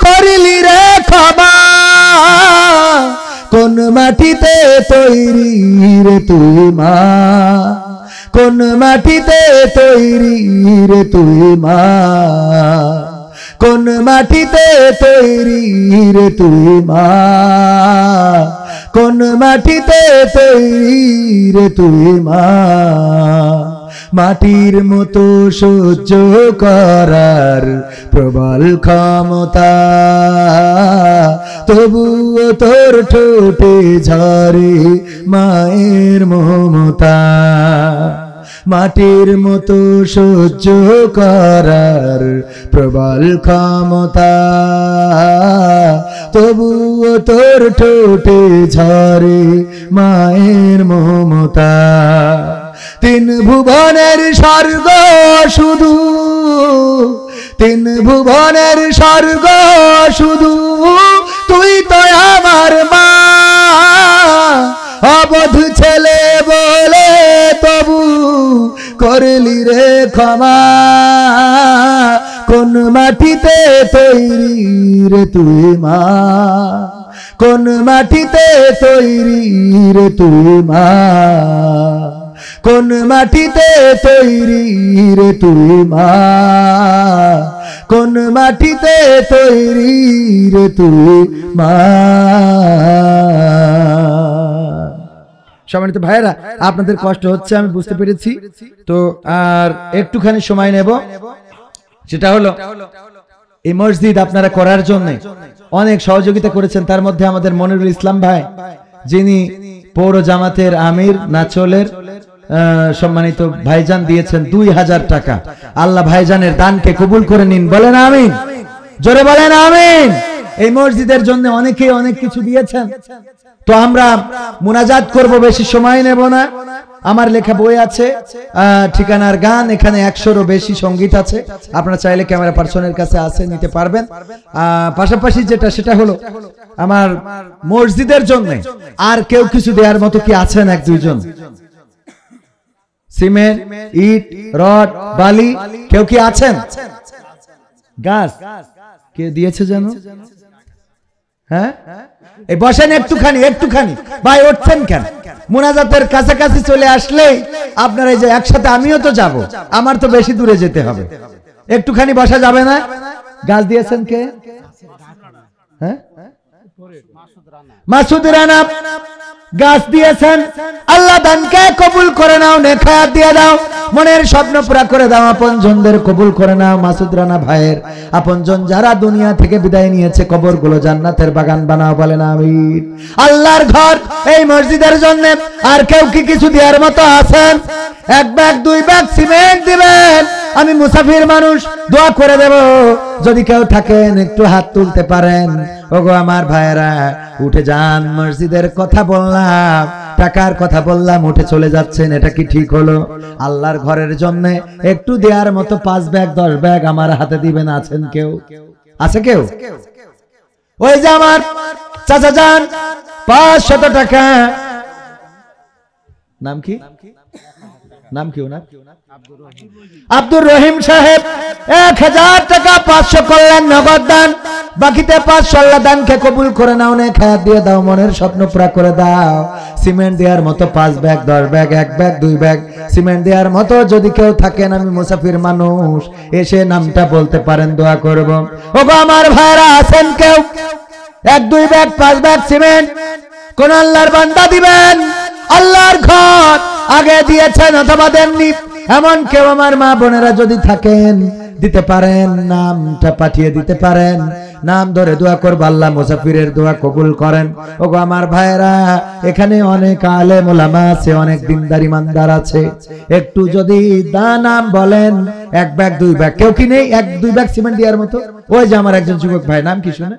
করলি রে ক্ষমা কোন মাটিতে তৈরি রে তুই মা কোন মাটিতে তৈরি রে তুই মা কোন মাটিতে তৈরি রে তুই মা কোন মাটিতে তৈরি রে তুই মা মাটির মতো সহ্য করার প্রবল ক্ষমতা তবুও তোর ঠোঁটে ঝরে মায়ের মমতা মাটির মতো সহ্য করার প্রবল ক্ষমতা তবুও তোর ঠোঁটে ঝরে মায়ের মমতা তিন ভুবনের স্বর্গ শুধু তিন ভুবনের স্বর্গ শুধু তুই তো আমার মা অবধ ছেলে বলে তবু করলি রে ক্ষমা কোন মাটিতে তৈরি রে তুই মা কোন মাটিতে তৈরি রে তুই মা কোন মাটিতে তৈরি রে তুই মা কোন মাটিতে তৈরি রে তুই মা সম্মানিত ভাইরা আপনাদের কষ্ট হচ্ছে আমি বুঝতে পেরেছি তো আর একটুখানি সময় নেব সেটা হলো এই মসজিদ আপনারা করার জন্য অনেক সহযোগিতা করেছেন তার মধ্যে আমাদের মনিরুল ইসলাম ভাই যিনি পৌর জামাতের আমির নাচলের সম্মানিত ভাইজান দিয়েছেন 2000 টাকা আল্লাহ ভাইজানের দানকে কবুল করে নিন বলেন আমিন জোরে বলেন আমিন এই মসজিদের জন্য অনেকেই অনেক কিছু দিয়েছেন তো আমরা মুনাজাত করব বেশি সময় নেব না আমার লেখা বই আছে ঠিকানার গান এখানে 100-এরও বেশি সঙ্গীত আছে আপনারা চাইলে ক্যামেরা পার্সনের কাছে আছে নিতে পারবেন পাশাপাশি যেটা সেটা হলো আমার মসজিদের জন্য আর কেউ কিছু দেওয়ার মতো কি আছেন এক দুইজন সিমেন্ট ইট রড বালি কেউ কি আছেন গাছ কে দিয়েছে জানো হ্যাঁ এই বসেন একটুখানি ভাই উঠছেন কেন মুনাজাতের কাছাকাছি চলে আসলে আপনারা এই যে একসাথে আমিও তো যাব আমার তো বেশি দূরে যেতে হবে একটুখানি বসা যাবে না গাছ দিয়েছেন কে হ্যাঁ মাসুদ রানা গাছ দিয়েছেন আল্লাহ দানকে কবুল করে নাও নেখায়াত দিয়ে দাও মনের স্বপ্ন পুরা করে দাও আপনজনদের কবুল করে নাও মাসুদ রানা ভাইয়ের আপনজন যারা দুনিয়া থেকে বিদায় নিয়েছে কবরগুলো জান্নাতের বাগান বানাও বলেন আমিন আল্লাহর ঘর এই মসজিদের জন্য আর কেউ কি কিছু দেওয়ার মতো আছেন এক ব্যাগ দুই ব্যাগ সিমেন্ট দিবেন আমি মুসাফির মানুষ দোয়া করে দেব যদি কেউ থাকেন একটু হাত তুলতে পারেন ওগো আমার ভাইয়েরা উঠে যান মসজিদের কথা বললাম টাকার কথা বললাম উঠে চলে যাচ্ছেন এটা কি ঠিক হলো আল্লাহর ঘরের জন্য একটু দেওয়ার মতো 5 ব্যাগ 10 ব্যাগ আমার হাতে দিবেন আছেন কেউ আছে কেউ ওই যে আমার চাচা যান 500 টাকা নাম কি ওনার আব্দুর রহিম সাহেব 1000 টাকা 500 করলেন নগদ দান বাকিতে 500 আল্লাহ দানকে কবুল করে নাও নে খায়াত দিয়ে দাও মনের স্বপ্ন পুরা করে দাও সিমেন্ট দেওয়ার মতো 5 bag 10 bag 1 bag 2 bag cement দেওয়ার মতো যদি কেউ থাকেন আমি মুসাফির মানুষ এসে নামটা বলতে পারেন দোয়া করব ওগো আমার ভাইরা আছেন কেউ 1 2 ব্যাগ 5 ব্যাগ সিমেন্ট কোন আল্লাহর বান্দা দিবেন আল্লাহর ঘর আগে দিয়েছেন অথবা দেননি এমন কেউ আমার মা বোনেরা যদি থাকেন দিতে পারেন নামটা পাঠিয়ে দিতে পারেন নাম ধরে দোয়া করব আল্লাহ মুসাফিরের দোয়া কবুল করেন ওগো আমার ভাইরা এখানে অনেক আলেম ওলামা আছে অনেক দিনদার ইমানদার আছে একটু যদি নাম বলেন 1 ব্যাগ 2 ব্যাগ কেউ কি নেই 1 2 ব্যাগ সিমেন্ট দেওয়ার মতো ওই যে আমার একজন যুবক ভাই নাম কি শুনে